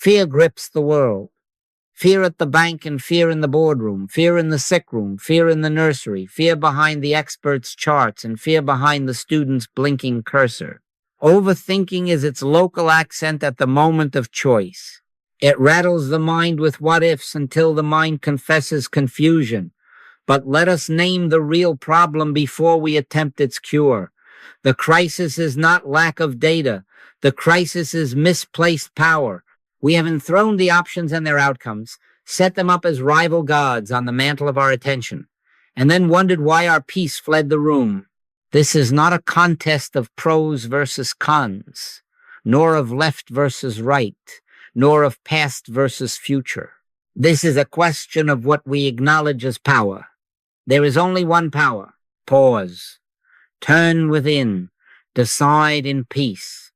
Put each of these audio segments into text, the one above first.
Fear grips the world. Fear at the bank and fear in the boardroom, fear in the sick room, fear in the nursery, fear behind the expert's charts, and fear behind the student's blinking cursor. Overthinking is its local accent at the moment of choice. It rattles the mind with what-ifs until the mind confesses confusion. But let us name the real problem before we attempt its cure. The crisis is not lack of data. The crisis is misplaced power. We have enthroned the options and their outcomes, set them up as rival gods on the mantle of our attention, and then wondered why our peace fled the room. This is not a contest of pros versus cons, nor of left versus right, nor of past versus future. This is a question of what we acknowledge as power. There is only one power. Pause. Turn within. Decide in peace.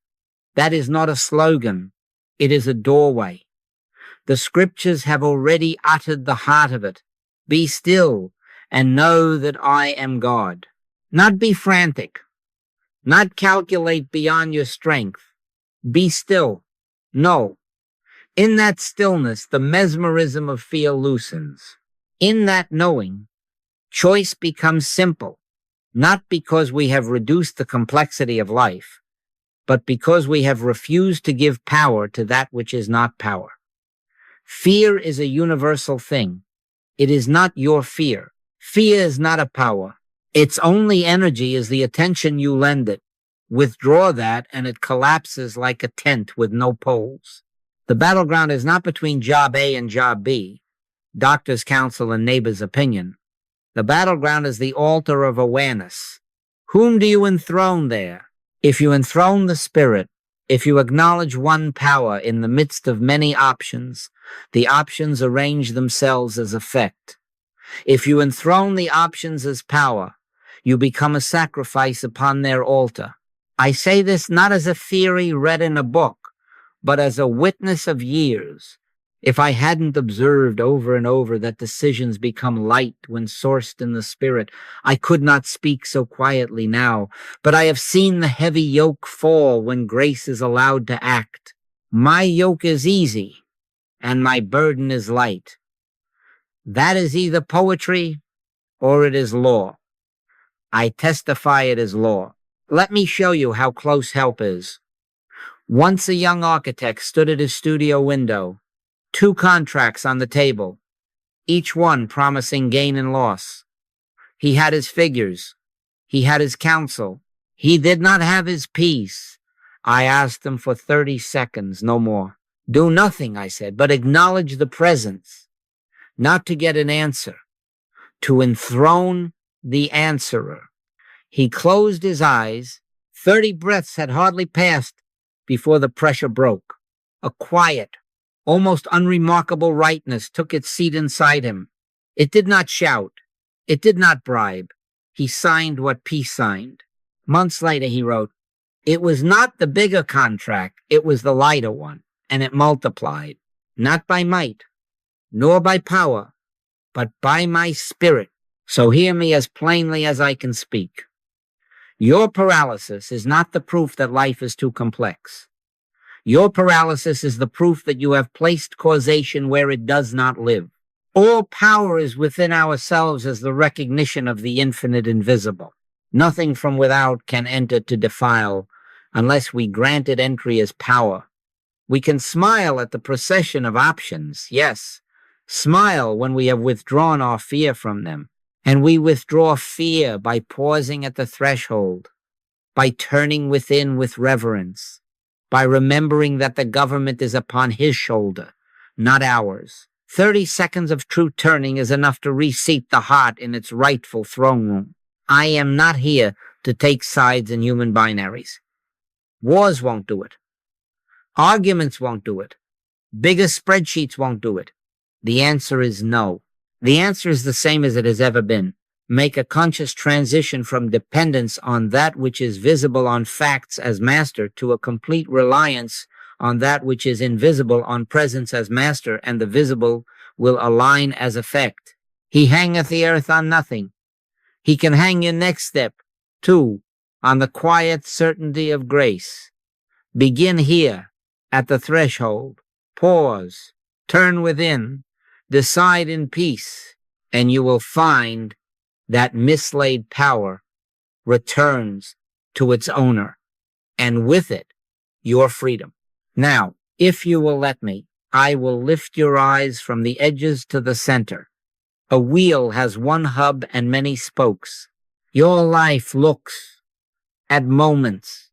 That is not a slogan. It is a doorway. The scriptures have already uttered the heart of it. Be still and know that I am God. Not be frantic. Not calculate beyond your strength. Be still. No. In that stillness, the mesmerism of fear loosens. In that knowing, choice becomes simple, not because we have reduced the complexity of life, but because we have refused to give power to that which is not power. Fear is a universal thing. It is not your fear. Fear is not a power. Its only energy is the attention you lend it. Withdraw that and it collapses like a tent with no poles. The battleground is not between job A and job B, doctor's counsel and neighbor's opinion. The battleground is the altar of awareness. Whom do you enthrone there? If you enthrone the spirit, if you acknowledge one power in the midst of many options, the options arrange themselves as effect. If you enthrone the options as power, you become a sacrifice upon their altar. I say this not as a theory read in a book, but as a witness of years. If I hadn't observed over and over that decisions become light when sourced in the spirit, I could not speak so quietly now, but I have seen the heavy yoke fall when grace is allowed to act. My yoke is easy, and my burden is light. That is either poetry or it is law. I testify it is law. Let me show you how close help is. Once a young architect stood at his studio window, 2 contracts on the table, each one promising gain and loss. He had his figures. He had his counsel. He did not have his peace. I asked him for 30 seconds, no more. Do nothing, I said, but acknowledge the presence, not to get an answer, to enthrone the answerer. He closed his eyes. 30 breaths had hardly passed before the pressure broke. A quiet, almost unremarkable rightness took its seat inside him. It did not shout. It did not bribe. He signed what peace signed. Months later, he wrote, "It was not the bigger contract, it was the lighter one, and it multiplied, not by might, nor by power, but by my spirit. So hear me as plainly as I can speak. Your paralysis is not the proof that life is too complex. Your paralysis is the proof that you have placed causation where it does not live. All power is within ourselves as the recognition of the infinite invisible. Nothing from without can enter to defile unless we grant it entry as power. We can smile at the procession of options, yes, smile when we have withdrawn our fear from them. And we withdraw fear by pausing at the threshold, by turning within with reverence, by remembering that the government is upon his shoulder, not ours. 30 seconds of true turning is enough to reseat the heart in its rightful throne room. I am not here to take sides in human binaries. Wars won't do it. Arguments won't do it. Bigger spreadsheets won't do it. The answer is no. The answer is the same as it has ever been. Make a conscious transition from dependence on that which is visible on facts as master to a complete reliance on that which is invisible on presence as master, and the visible will align as effect. He hangeth the earth on nothing. He can hang your next step, too, on the quiet certainty of grace. Begin here, at the threshold. pause, turn within, decide in peace, and you will find that mislaid power returns to its owner, and with it, your freedom. Now, if you will let me, I will lift your eyes from the edges to the center. A wheel has one hub and many spokes. Your life looks at moments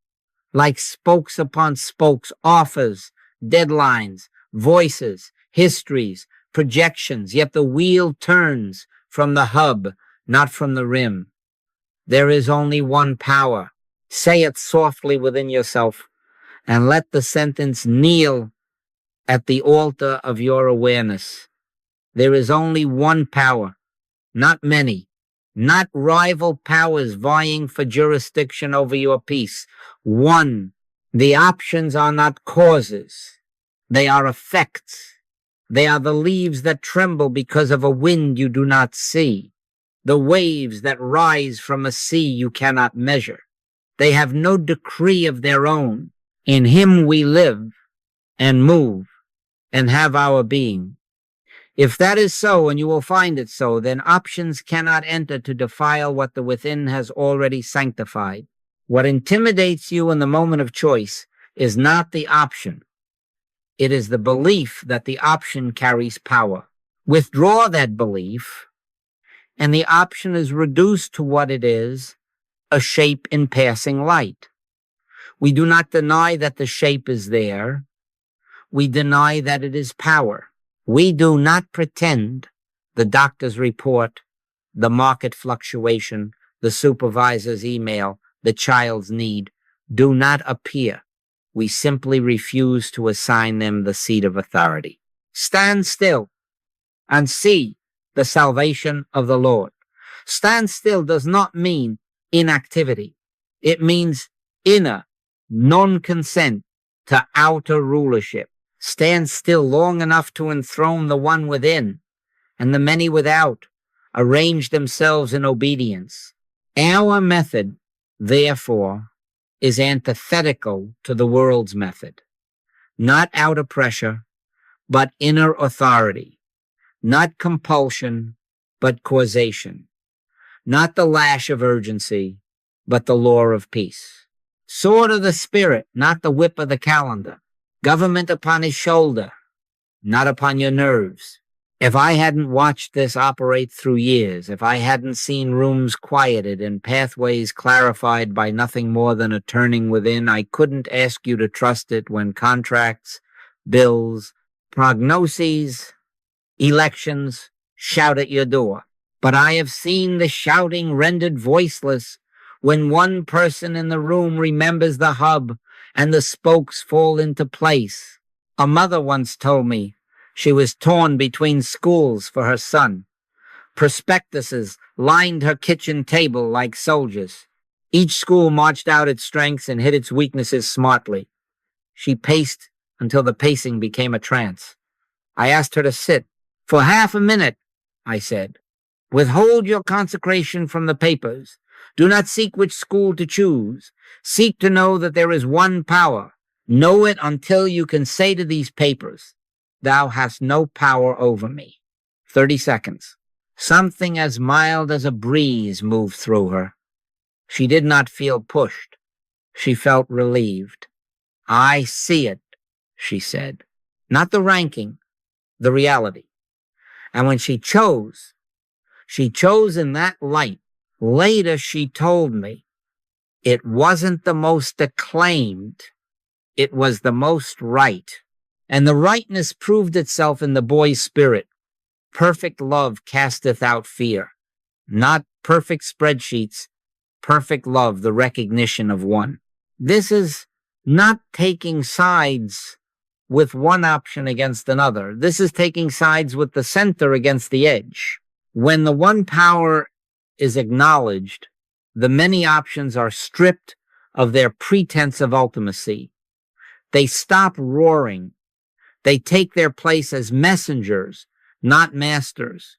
like spokes upon spokes, offers, deadlines, voices, histories, projections, yet the wheel turns from the hub, not from the rim. There is only one power. Say it softly within yourself and let the sentence kneel at the altar of your awareness. There is only one power, not many, not rival powers vying for jurisdiction over your peace. One. The options are not causes. They are effects. They are the leaves that tremble because of a wind you do not see, the waves that rise from a sea you cannot measure. They have no decree of their own. In him we live and move and have our being. If that is so, and you will find it so, then options cannot enter to defile what the within has already sanctified. What intimidates you in the moment of choice is not the option. It is the belief that the option carries power. Withdraw that belief, and the option is reduced to what it is, a shape in passing light. We do not deny that the shape is there. We deny that it is power. We do not pretend the doctor's report, the market fluctuation, the supervisor's email, the child's need do not appear. We simply refuse to assign them the seat of authority. Stand still and see the salvation of the Lord. Stand still does not mean inactivity. It means inner non-consent to outer rulership. Stand still long enough to enthrone the one within, and the many without arrange themselves in obedience. Our method, therefore, is antithetical to the world's method. Not outer pressure, but inner authority. Not compulsion, but causation. Not the lash of urgency, but the law of peace. Sword of the Spirit, not the whip of the calendar. Government upon his shoulder, not upon your nerves. If I hadn't watched this operate through years, if I hadn't seen rooms quieted and pathways clarified by nothing more than a turning within, I couldn't ask you to trust it when contracts, bills, prognoses, elections shout at your door. But I have seen the shouting rendered voiceless when one person in the room remembers the hub and the spokes fall into place. A mother once told me she was torn between schools for her son. Prospectuses lined her kitchen table like soldiers. Each school marched out its strengths and hid its weaknesses smartly. She paced until the pacing became a trance. I asked her to sit. For half a minute, I said. Withhold your consecration from the papers. Do not seek which school to choose. Seek to know that there is one power. Know it until you can say to these papers, thou hast no power over me. 30 seconds. Something as mild as a breeze moved through her. She did not feel pushed. She felt relieved. I see it, she said. Not the ranking, the reality. And when she chose in that light. Later, she told me it wasn't the most acclaimed, it was the most right. And the rightness proved itself in the boy's spirit. Perfect love casteth out fear. Not perfect spreadsheets, perfect love, the recognition of one. This is not taking sides with one option against another. This is taking sides with the center against the edge. When the one power is acknowledged, the many options are stripped of their pretense of ultimacy. They stop roaring. They take their place as messengers, not masters,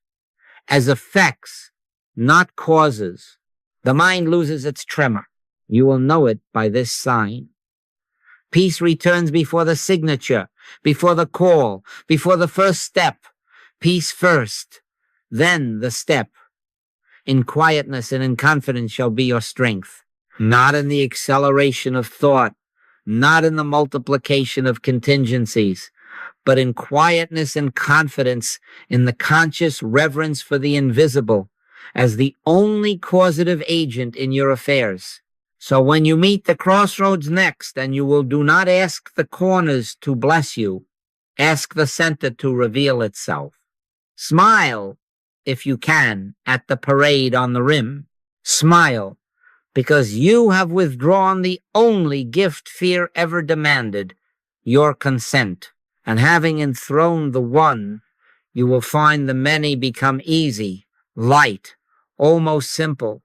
as effects, not causes. The mind loses its tremor. You will know it by this sign. Peace returns before the signature. before the call, before the first step. Peace first, then the step. In quietness and in confidence shall be your strength, not in the acceleration of thought, not in the multiplication of contingencies, but in quietness and confidence, in the conscious reverence for the invisible as the only causative agent in your affairs. So when you meet the crossroads next, and you will do not ask the corners to bless you, ask the center to reveal itself. Smile, if you can, at the parade on the rim. Smile, because you have withdrawn the only gift fear ever demanded, your consent. And having enthroned the one, you will find the many become easy, light, almost simple.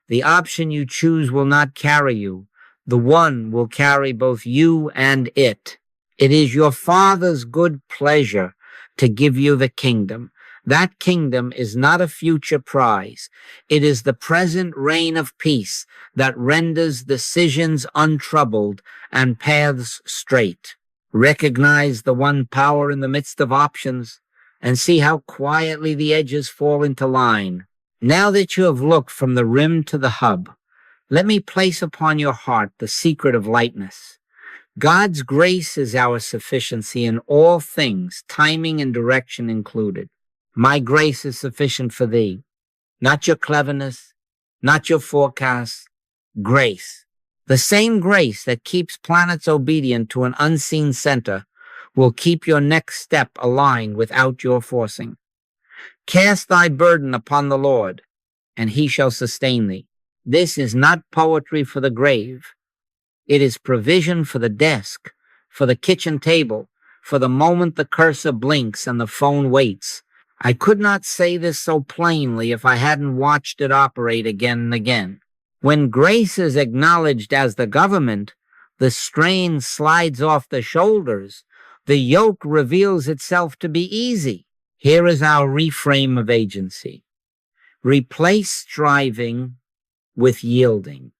The option you choose will not carry you. The one will carry both you and it. It is your Father's good pleasure to give you the kingdom. That kingdom is not a future prize. It is the present reign of peace that renders decisions untroubled and paths straight. Recognize the one power in the midst of options and see how quietly the edges fall into line. Now that you have looked from the rim to the hub, let me place upon your heart the secret of lightness. God's grace is our sufficiency in all things, timing and direction included. My grace is sufficient for thee, not your cleverness, not your forecasts, grace. The same grace that keeps planets obedient to an unseen center will keep your next step aligned without your forcing. Cast thy burden upon the Lord, and he shall sustain thee. This is not poetry for the grave. It is provision for the desk, for the kitchen table, for the moment the cursor blinks and the phone waits. I could not say this so plainly if I hadn't watched it operate again and again. When grace is acknowledged as the government, the strain slides off the shoulders. The yoke reveals itself to be easy. Here is our reframe of agency. Replace striving with yielding.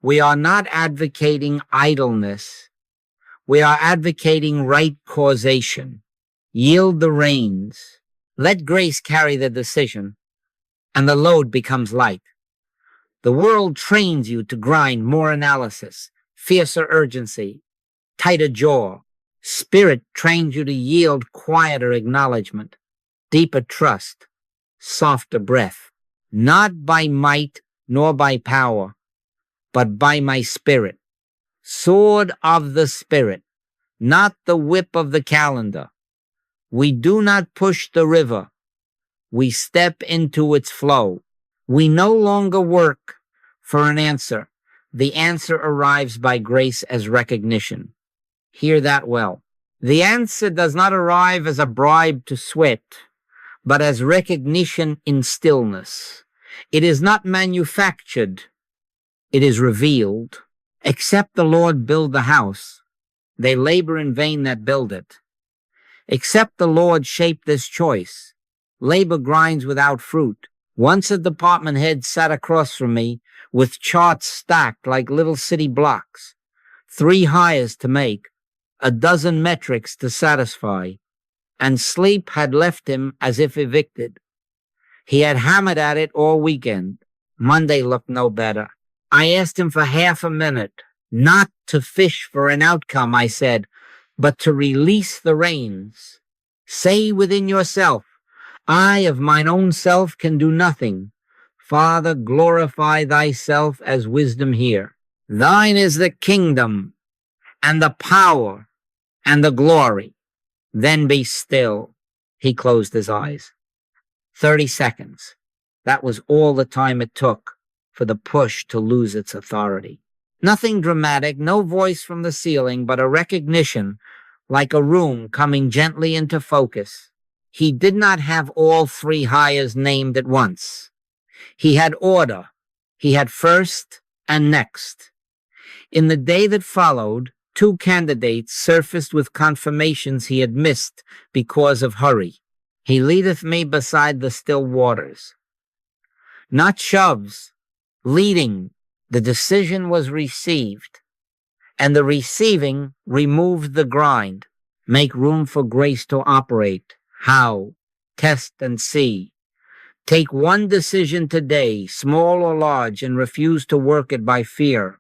We are not advocating idleness. We are advocating right causation. Yield the reins. Let grace carry the decision, and the load becomes light. The world trains you to grind more analysis, fiercer urgency, tighter jaw. Spirit trains you to yield quieter acknowledgement, deeper trust, softer breath. Not by might nor by power, but by my spirit. Sword of the Spirit, not the whip of the calendar. We do not push the river. We step into its flow. We no longer work for an answer. The answer arrives by grace as recognition. Hear that well. The answer does not arrive as a bribe to sweat, but as recognition in stillness. It is not manufactured. It is revealed. Except the Lord build the house, they labor in vain that build it. Except the Lord shape this choice, labor grinds without fruit. Once a department head sat across from me with charts stacked like little city blocks, 3 hires to make, a dozen metrics to satisfy, and sleep had left him as if evicted. He had hammered at it all weekend. Monday looked no better. I asked him for half a minute, not to fish for an outcome, I said, but to release the reins. Say within yourself, I of mine own self can do nothing. Father, glorify thyself as wisdom here. Thine is the kingdom and the power and the glory. Then be still. He closed his eyes. 30 seconds. That was all the time it took for the push to lose its authority. Nothing dramatic, no voice from the ceiling, but a recognition like a room coming gently into focus. He did not have all 3 hires named at once. He had order. He had first and next. In the day that followed, 2 candidates surfaced with confirmations he had missed because of hurry. He leadeth me beside the still waters. Not shoves, leading. The decision was received, and the receiving removed the grind. Make room for grace to operate. How? Test and see. Take one decision today, small or large, and refuse to work it by fear.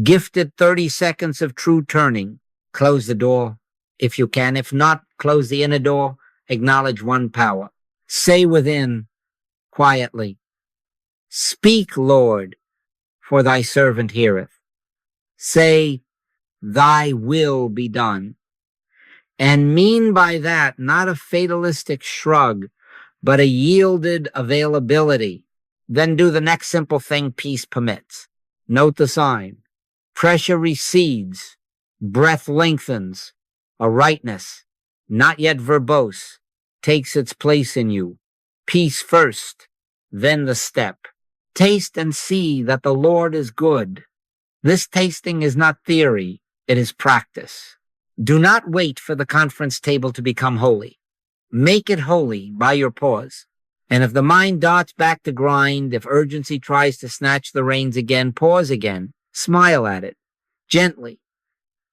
Gift it 30 seconds of true turning. Close the door if you can. If not, close the inner door. Acknowledge one power. Say within, quietly, "Speak, Lord, for thy servant heareth." Say, "Thy will be done." And mean by that not a fatalistic shrug, but a yielded availability. Then do the next simple thing peace permits. Note the sign. Pressure recedes, breath lengthens, a rightness, not yet verbose, takes its place in you. Peace first, then the step. Taste and see that the Lord is good. This tasting is not theory, it is practice. Do not wait for the conference table to become holy. Make it holy by your pause. And if the mind darts back to grind, if urgency tries to snatch the reins again, pause again. Smile at it, gently,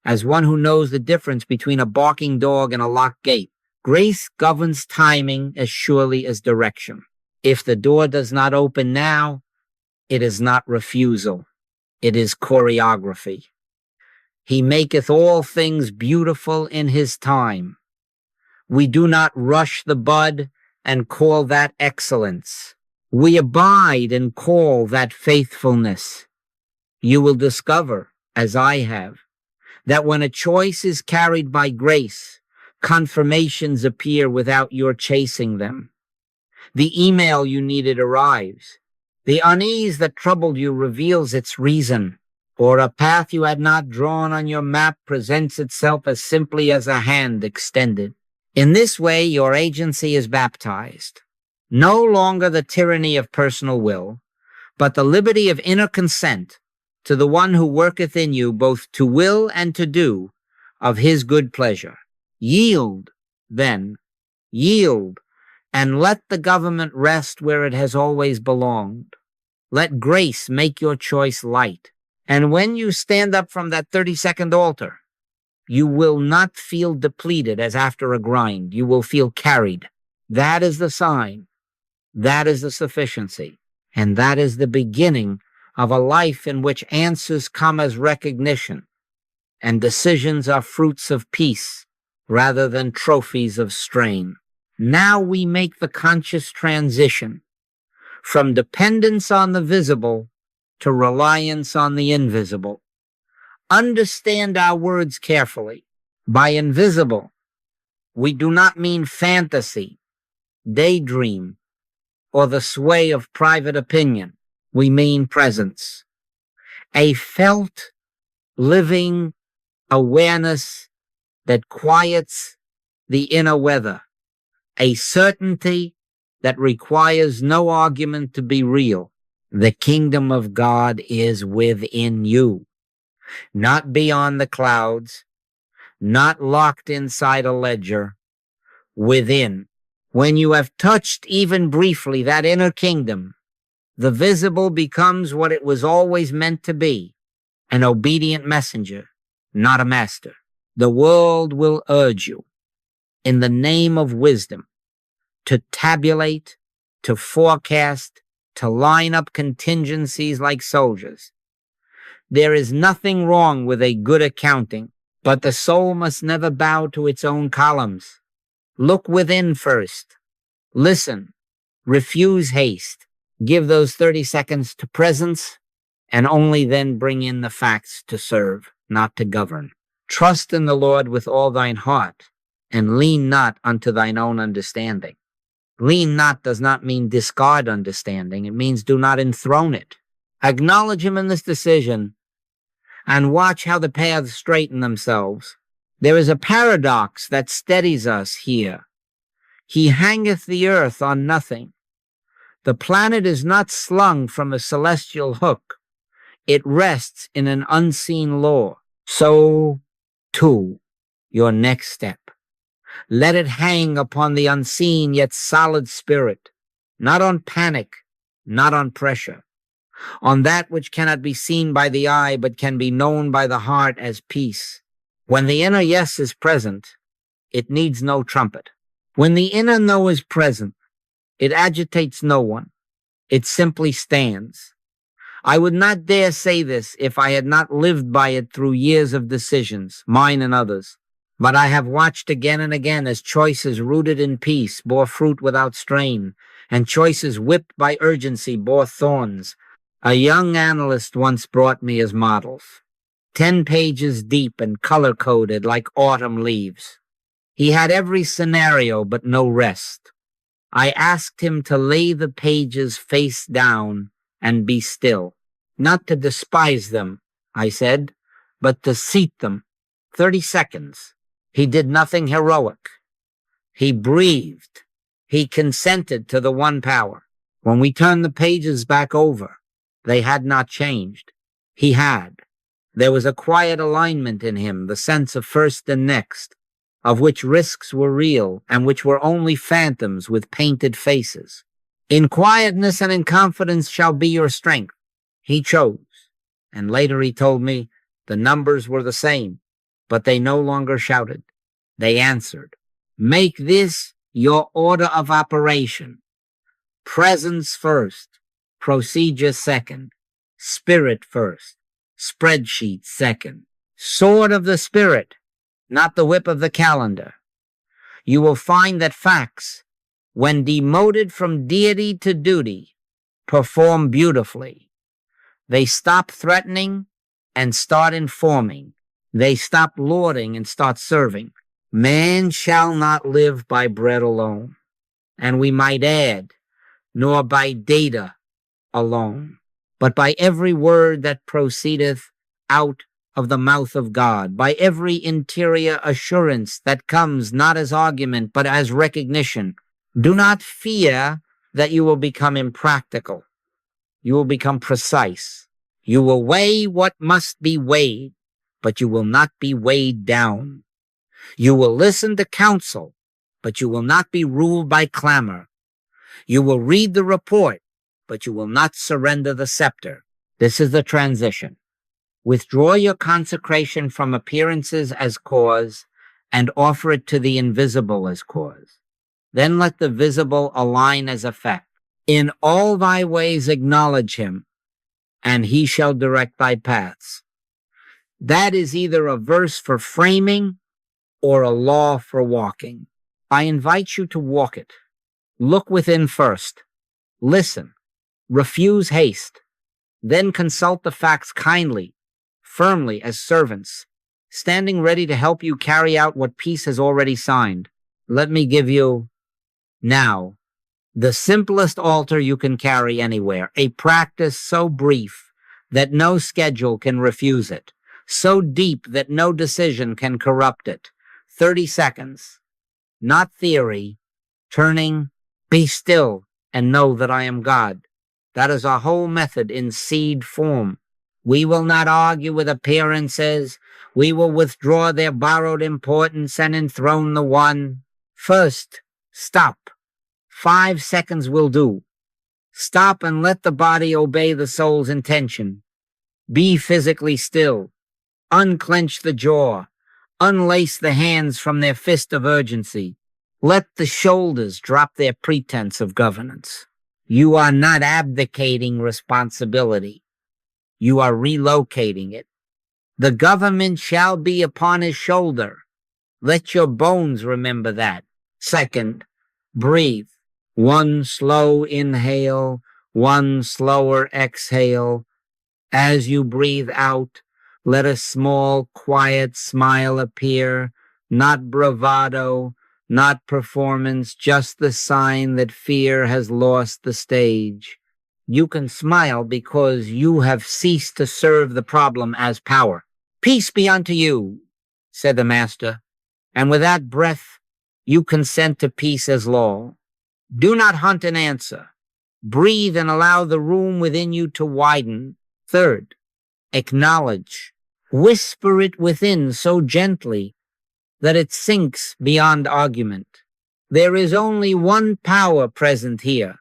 as one who knows the difference between a barking dog and a locked gate. Grace governs timing as surely as direction. If the door does not open now, it is not refusal. It is choreography. He maketh all things beautiful in his time. We do not rush the bud and call that excellence. We abide and call that faithfulness. You will discover, as I have, that when a choice is carried by grace, confirmations appear without your chasing them. The email you needed arrives. The unease that troubled you reveals its reason, or a path you had not drawn on your map presents itself as simply as a hand extended. In this way, your agency is baptized. No longer the tyranny of personal will, but the liberty of inner consent to the one who worketh in you both to will and to do of his good pleasure. Yield, then, yield, and let the government rest where it has always belonged. Let grace make your choice light. And when you stand up from that 30-second altar, you will not feel depleted as after a grind. You will feel carried. That is the sign. That is the sufficiency. And that is the beginning of a life in which answers come as recognition and decisions are fruits of peace rather than trophies of strain. Now we make the conscious transition from dependence on the visible to reliance on the invisible. Understand our words carefully. By invisible, we do not mean fantasy, daydream, or the sway of private opinion. We mean presence. A felt, living awareness that quiets the inner weather. A certainty that requires no argument to be real. The kingdom of God is within you, not beyond the clouds, not locked inside a ledger, within. When you have touched even briefly that inner kingdom, the visible becomes what it was always meant to be, an obedient messenger, not a master. The world will urge you, in the name of wisdom, to tabulate, to forecast, to line up contingencies like soldiers. There is nothing wrong with a good accounting, but the soul must never bow to its own columns. Look within first. Listen. Refuse haste. Give those 30 seconds to presence, and only then bring in the facts to serve, not to govern. Trust in the Lord with all thine heart, and lean not unto thine own understanding. Lean not does not mean discard understanding. It means do not enthrone it. Acknowledge him in this decision, and watch how the paths straighten themselves. There is a paradox that steadies us here. He hangeth the earth on nothing. The planet is not slung from a celestial hook. It rests in an unseen law. So, too, your next step. Let it hang upon the unseen yet solid spirit, not on panic, not on pressure, on that which cannot be seen by the eye but can be known by the heart as peace. When the inner yes is present, It needs no trumpet. When the inner no is present, it agitates no one. It simply stands. I would not dare say this if I had not lived by it through years of decisions, mine and others. But I have watched again and again as choices rooted in peace bore fruit without strain, and choices whipped by urgency bore thorns. A young analyst once brought me as models, 10 pages deep and color-coded like autumn leaves. He had every scenario but no rest. I asked him to lay the pages face down and be still. Not to despise them, I said, but to seat them. 30 seconds. He did nothing heroic. He breathed. He consented to the one power. When we turned the pages back over, they had not changed. He had. There was a quiet alignment in him, the sense of first and next, of which risks were real and which were only phantoms with painted faces. In quietness and in confidence shall be your strength. He chose. And later he told me the numbers were the same, but they no longer shouted. They answered. Make this your order of operation. Presence first, procedure second, spirit first, spreadsheet second, sword of the spirit, not the whip of the calendar. You will find that facts, when demoted from deity to duty, perform beautifully. They stop threatening and start informing. They stop lording and start serving. Man shall not live by bread alone, and we might add, nor by data alone, but by every word that proceedeth out of the mouth of God, by every interior assurance that comes not as argument, but as recognition. Do not fear that you will become impractical. You will become precise. You will weigh what must be weighed, but you will not be weighed down. You will listen to counsel, but you will not be ruled by clamor. You will read the report, but you will not surrender the scepter. This is the transition. Withdraw your consecration from appearances as cause and offer it to the invisible as cause. Then let the visible align as effect. In all thy ways acknowledge him, and he shall direct thy paths. That is either a verse for framing or a law for walking. I invite you to walk it. Look within first. Listen. Refuse haste. Then consult the facts kindly, firmly as servants, standing ready to help you carry out what peace has already signed. Let me give you, now, the simplest altar you can carry anywhere, a practice so brief that no schedule can refuse it, so deep that no decision can corrupt it. 30 seconds, not theory, turning, be still, and know that I am God. That is our whole method in seed form. We will not argue with appearances. We will withdraw their borrowed importance and enthrone the one. First, stop. 5 seconds will do. Stop and let the body obey the soul's intention. Be physically still. Unclench the jaw. Unlace the hands from their fist of urgency. Let the shoulders drop their pretense of governance. You are not abdicating responsibility. You are relocating it. The government shall be upon his shoulder. Let your bones remember that. Second, breathe. 1 slow inhale, 1 slower exhale. As you breathe out, let a small, quiet smile appear, not bravado, not performance, just the sign that fear has lost the stage. You can smile because you have ceased to serve the problem as power. Peace be unto you, said the master, and with that breath you consent to peace as law. Do not hunt an answer. Breathe and allow the room within you to widen. Third, acknowledge. Whisper it within so gently that it sinks beyond argument. There is only one power present here,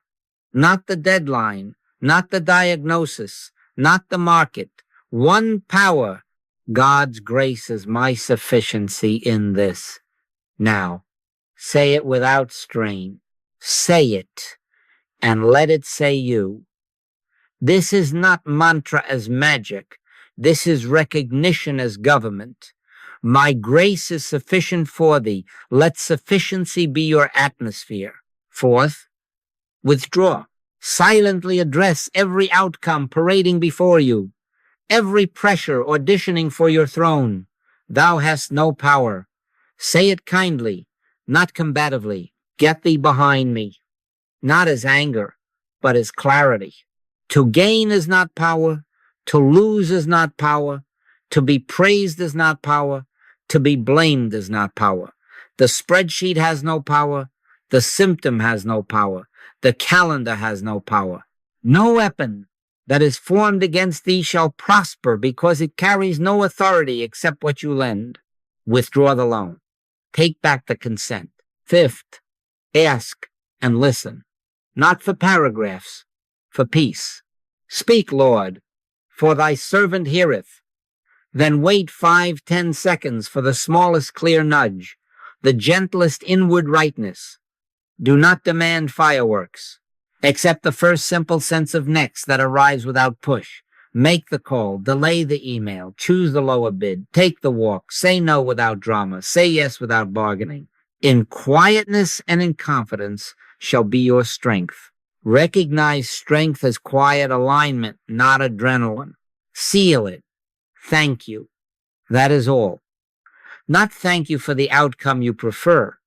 not the deadline, not the diagnosis, not the market. One power. God's grace is my sufficiency in this. Now, say it without strain. Say it and let it say you. This is not mantra as magic. This is recognition as government. My grace is sufficient for thee. Let sufficiency be your atmosphere. Fourth, withdraw. Silently address every outcome parading before you, every pressure auditioning for your throne. Thou hast no power. Say it kindly, not combatively. Get thee behind me. Not as anger, but as clarity. To gain is not power. To lose is not power. To be praised is not power. To be blamed is not power. The spreadsheet has no power. The symptom has no power. The calendar has no power. No weapon that is formed against thee shall prosper because it carries no authority except what you lend. Withdraw the loan. Take back the consent. Fifth, ask and listen. Not for paragraphs, for peace. Speak, Lord, for thy servant heareth. Then wait 5-10 seconds for the smallest clear nudge, the gentlest inward rightness. Do not demand fireworks. Accept the first simple sense of next that arrives without push. Make the call, delay the email, choose the lower bid, take the walk, say no without drama, say yes without bargaining. In quietness and in confidence shall be your strength. Recognize strength as quiet alignment, not adrenaline. Seal it. Thank you. That is all. Not thank you for the outcome you prefer.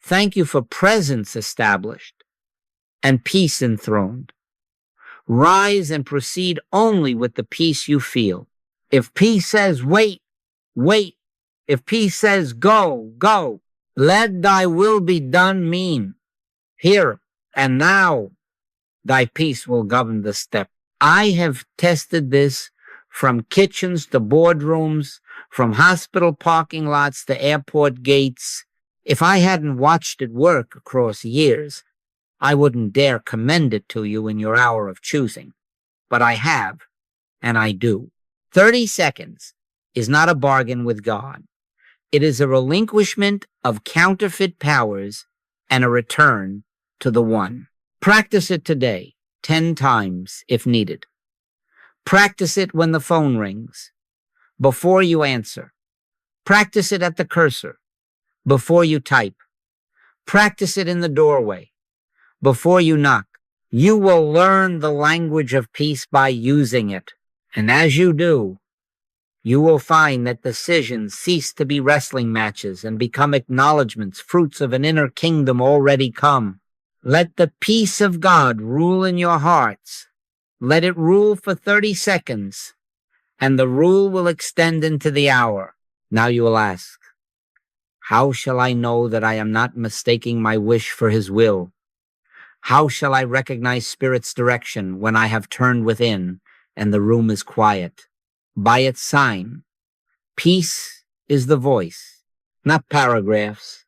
Thank you for presence established and peace enthroned. Rise and proceed only with the peace you feel. If peace says wait, wait. If peace says go, go. Let thy will be done mean. Here and now, thy peace will govern the step. I have tested this from kitchens to boardrooms, from hospital parking lots to airport gates. If I hadn't watched it work across years, I wouldn't dare commend it to you in your hour of choosing. But I have, and I do. 30 seconds is not a bargain with God. It is a relinquishment of counterfeit powers and a return to the one. Practice it today, 10 times if needed. Practice it when the phone rings, before you answer. Practice it at the cursor, before you type. Practice it in the doorway, before you knock. You will learn the language of peace by using it. And as you do, you will find that decisions cease to be wrestling matches and become acknowledgments, fruits of an inner kingdom already come. Let the peace of God rule in your hearts. Let it rule for 30 seconds, and the rule will extend into the hour. Now you will ask, how shall I know that I am not mistaking my wish for his will? How shall I recognize Spirit's direction when I have turned within and the room is quiet? By its sign. Peace is the voice, not paragraphs,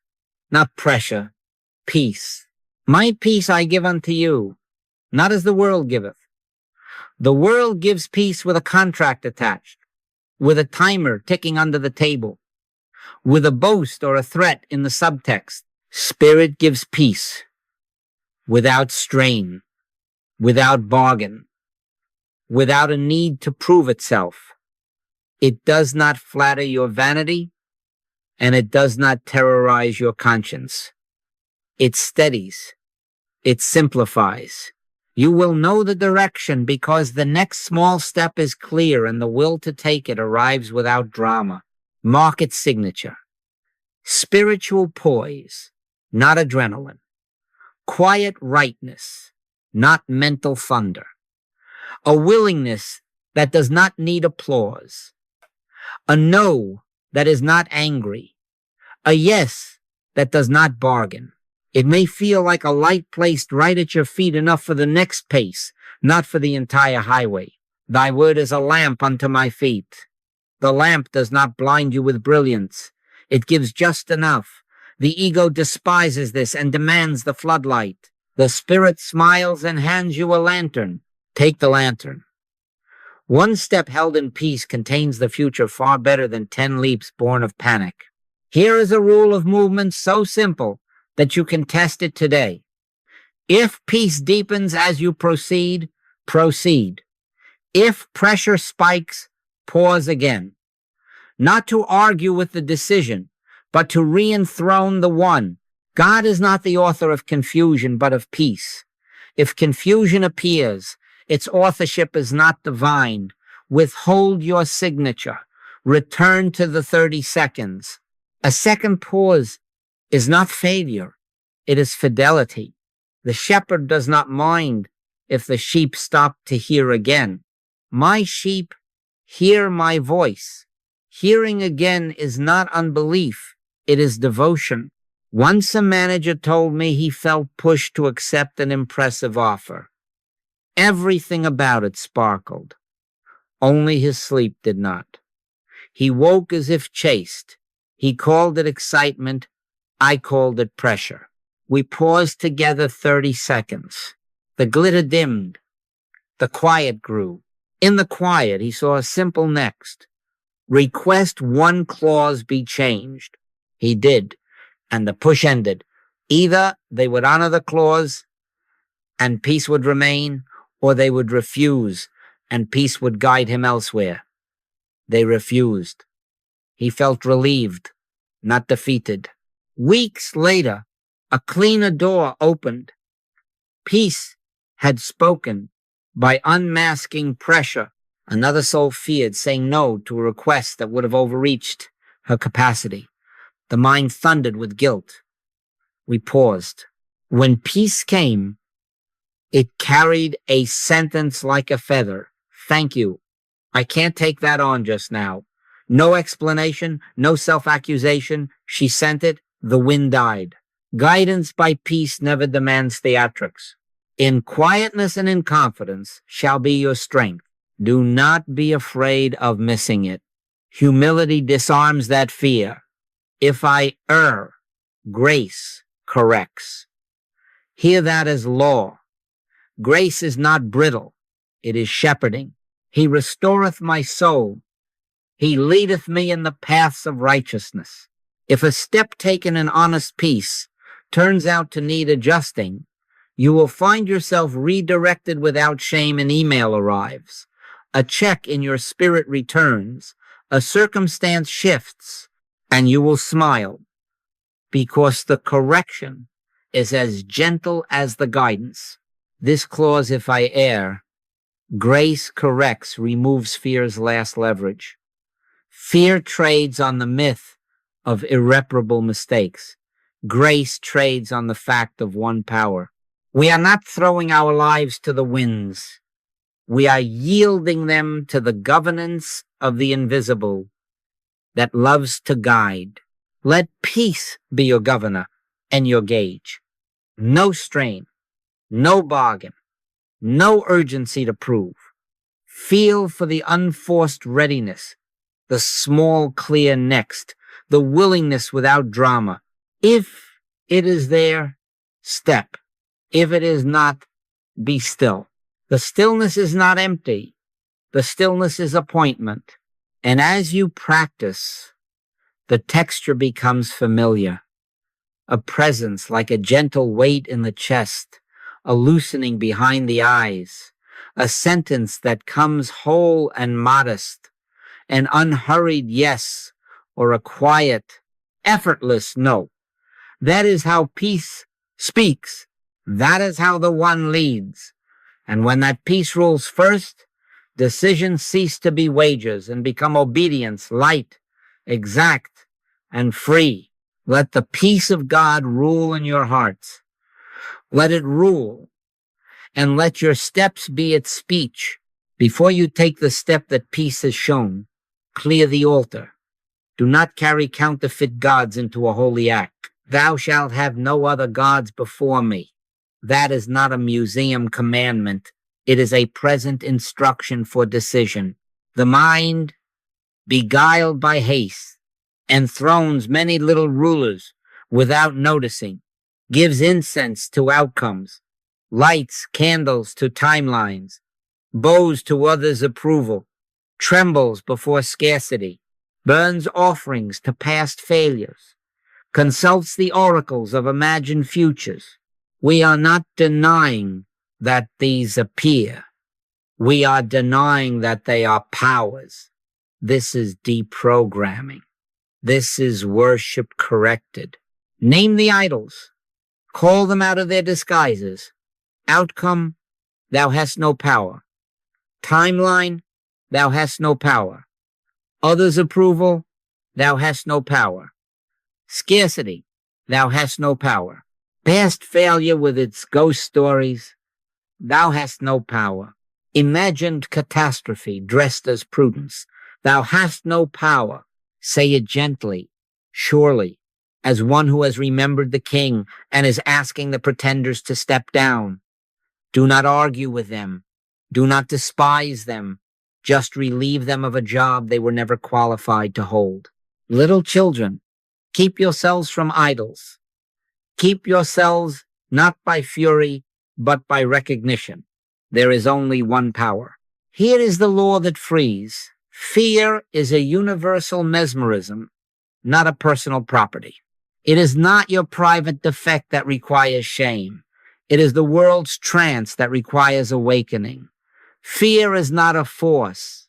not pressure. Peace. My peace I give unto you, not as the world giveth. The world gives peace with a contract attached, with a timer ticking under the table, with a boast or a threat in the subtext. Spirit gives peace without strain, without bargain, without a need to prove itself. It does not flatter your vanity, and it does not terrorize your conscience. It steadies. It simplifies. You will know the direction because the next small step is clear and the will to take it arrives without drama. Mark its signature. Spiritual poise, not adrenaline. Quiet rightness, not mental thunder. A willingness that does not need applause. A no that is not angry. A yes that does not bargain. It may feel like a light placed right at your feet, enough for the next pace, not for the entire highway. Thy word is a lamp unto my feet. The lamp does not blind you with brilliance. It gives just enough. The ego despises this and demands the floodlight. The Spirit smiles and hands you a lantern. Take the lantern. One step held in peace contains the future far better than 10 leaps born of panic. Here is a rule of movement so simple that you can test it today. If peace deepens as you proceed, proceed. If pressure spikes, pause again. Not to argue with the decision, but to re-enthrone the one. God is not the author of confusion, but of peace. If confusion appears, its authorship is not divine. Withhold your signature. Return to the 30 seconds. A second pause is not failure. It is fidelity. The shepherd does not mind if the sheep stop to hear again. My sheep hear my voice. Hearing again is not unbelief. It is devotion. Once a manager told me he felt pushed to accept an impressive offer. Everything about it sparkled. Only his sleep did not. He woke as if chased. He called it excitement. I called it pressure. We paused together 30 seconds. The glitter dimmed. The quiet grew. In the quiet, he saw a simple next. Request one clause be changed. He did, and the push ended. Either they would honor the clause and peace would remain, or they would refuse and peace would guide him elsewhere. They refused. He felt relieved, not defeated. Weeks later, a cleaner door opened. Peace had spoken by unmasking pressure. Another soul feared, saying no to a request that would have overreached her capacity. The mind thundered with guilt. We paused. When peace came, it carried a sentence like a feather. Thank you. I can't take that on just now. No explanation, no self-accusation. She sent it. The wind died. Guidance by peace never demands theatrics. In quietness and in confidence shall be your strength. Do not be afraid of missing it. Humility disarms that fear. If I err, grace corrects. Hear that as law. Grace is not brittle. It is shepherding. He restoreth my soul. He leadeth me in the paths of righteousness. If a step taken in honest peace turns out to need adjusting, you will find yourself redirected without shame. An email arrives. A check in your spirit returns. A circumstance shifts, and you will smile, because the correction is as gentle as the guidance. This clause, if I err, grace corrects, removes fear's last leverage. Fear trades on the myth of irreparable mistakes. Grace trades on the fact of one power. We are not throwing our lives to the winds. We are yielding them to the governance of the invisible that loves to guide. Let peace be your governor and your gauge. No strain, no bargain, no urgency to prove. Feel for the unforced readiness, the small, clear next, the willingness without drama. If it is there, step. If it is not, be still. The stillness is not empty. The stillness is appointment. And as you practice, the texture becomes familiar. A presence like a gentle weight in the chest, a loosening behind the eyes, a sentence that comes whole and modest, an unhurried yes, or a quiet, effortless no. That is how peace speaks. That is how the one leads. And when that peace rules first, decisions cease to be wagers and become obedience, light, exact, and free. Let the peace of God rule in your hearts. Let it rule, and let your steps be its speech. Before you take the step that peace has shown, clear the altar. Do not carry counterfeit gods into a holy act. Thou shalt have no other gods before me. That is not a museum commandment. It is a present instruction for decision. The mind, beguiled by haste, enthrones many little rulers without noticing, gives incense to outcomes, lights candles to timelines, bows to others' approval, trembles before scarcity. burns offerings to past failures, consults the oracles of imagined futures. We are not denying that these appear. We are denying that they are powers. This is deprogramming. This is worship corrected. Name the idols. Call them out of their disguises. Outcome, thou hast no power. Timeline, thou hast no power. Others' approval, thou hast no power. Scarcity, thou hast no power. Past failure with its ghost stories, thou hast no power. Imagined catastrophe dressed as prudence, thou hast no power. Say it gently, surely, as one who has remembered the king and is asking the pretenders to step down. Do not argue with them. Do not despise them. Just relieve them of a job they were never qualified to hold. Little children, keep yourselves from idols. Keep yourselves not by fury, but by recognition. There is only one power. Here is the law that frees. Fear is a universal mesmerism, not a personal property. It is not your private defect that requires shame. It is the world's trance that requires awakening. Fear is not a force.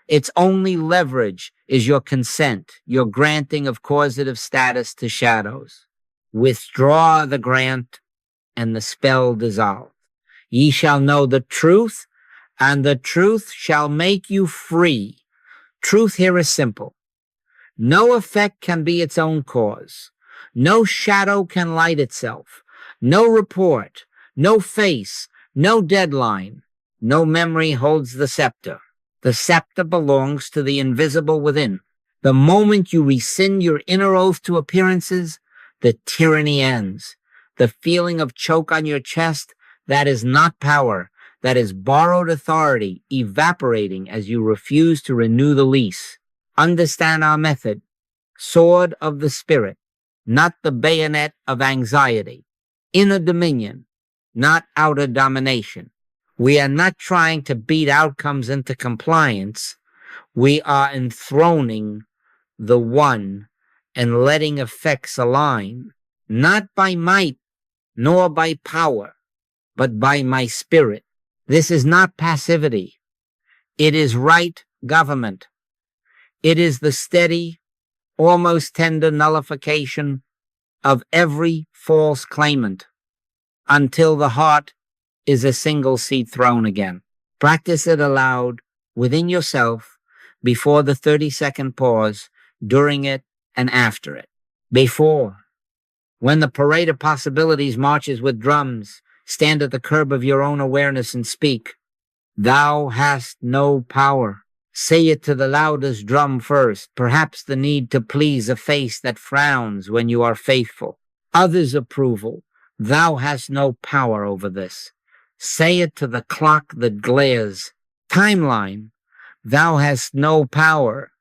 Its only leverage is your consent, your granting of causative status to shadows. Withdraw the grant, and the spell dissolves. Ye shall know the truth, and the truth shall make you free. Truth here is simple. No effect can be its own cause. No shadow can light itself. No report, no face, no deadline. No memory holds the scepter. The scepter belongs to the invisible within. The moment you rescind your inner oath to appearances, the tyranny ends. The feeling of choke on your chest, that is not power. That is borrowed authority evaporating as you refuse to renew the lease. Understand our method. Sword of the spirit, not the bayonet of anxiety. Inner dominion, not outer domination. We are not trying to beat outcomes into compliance. We are enthroning the one and letting effects align, not by might nor by power, but by my spirit. This is not passivity. It is right government. It is the steady, almost tender nullification of every false claimant until the heart is a single seat throne again. Practice it aloud within yourself before the 30-second pause, during it and after it. Before, when the parade of possibilities marches with drums, stand at the curb of your own awareness and speak. Thou hast no power. Say it to the loudest drum first, perhaps the need to please a face that frowns when you are faithful. Others' approval. Thou hast no power over this. Say it to the clock that glares. Timeline. Thou hast no power.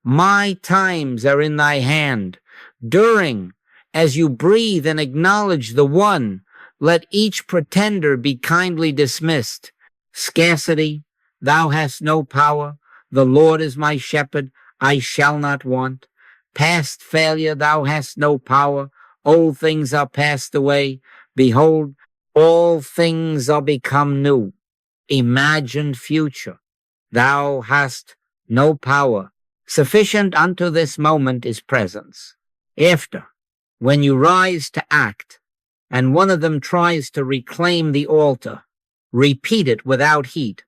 My times are in thy hand. During, as you breathe and acknowledge the one, let each pretender be kindly dismissed. Scarcity. Thou hast no power. The Lord is my shepherd. I shall not want. Past failure. Thou hast no power. Old things are passed away. Behold, all things are become new. Imagined future. Thou hast no power. Sufficient unto this moment is presence. After, when you rise to act, and one of them tries to reclaim the altar, repeat it without heat.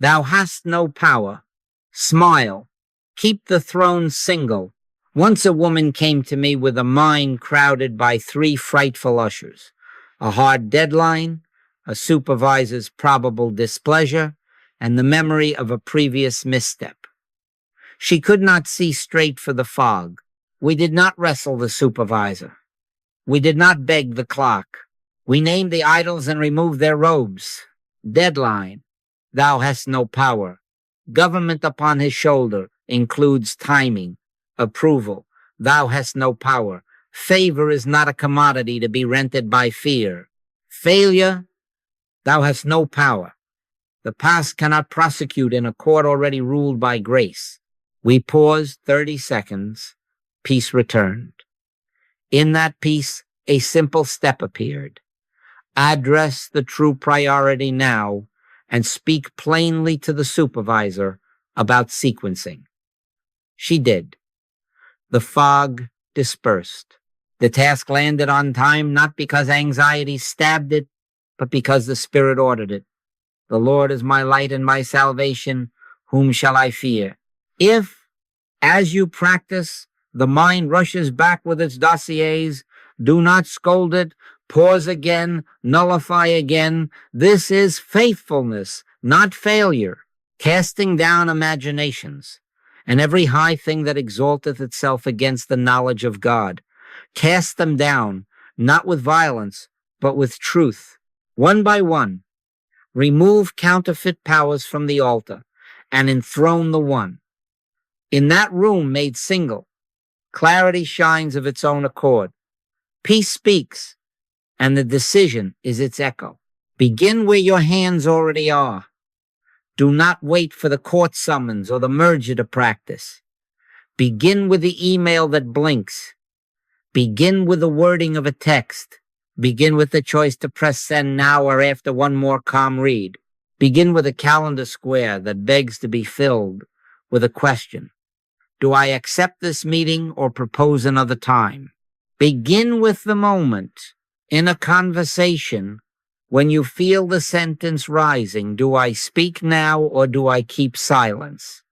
Thou hast no power. Smile. Keep the throne single. Once a woman came to me with a mind crowded by 3 frightful ushers. A hard deadline, a supervisor's probable displeasure, and the memory of a previous misstep. She could not see straight for the fog. We did not wrestle the supervisor. We did not beg the clock. We named the idols and removed their robes. Deadline. Thou hast no power. Government upon his shoulder includes timing, approval. Thou hast no power. Favor is not a commodity to be rented by fear. Failure. Thou hast no power. The past cannot prosecute in a court already ruled by grace. We paused 30 seconds. Peace returned. In that peace, a simple step appeared. Address the true priority now and speak plainly to the supervisor about sequencing. She did. The fog dispersed. The task landed on time, not because anxiety stabbed it, but because the Spirit ordered it. The Lord is my light and my salvation. Whom shall I fear? If, as you practice, the mind rushes back with its dossiers, do not scold it, pause again, nullify again. This is faithfulness, not failure, casting down imaginations, and every high thing that exalteth itself against the knowledge of God. Cast them down, not with violence, but with truth. One by one, remove counterfeit powers from the altar and enthrone the one. In that room made single, clarity shines of its own accord. Peace speaks, and the decision is its echo. Begin where your hands already are. Do not wait for the court summons or the merger to practice. Begin with the email that blinks. Begin with the wording of a text. Begin with the choice to press send now or after one more calm read. Begin with a calendar square that begs to be filled with a question. Do I accept this meeting or propose another time? Begin with the moment in a conversation when you feel the sentence rising. Do I speak now or do I keep silence?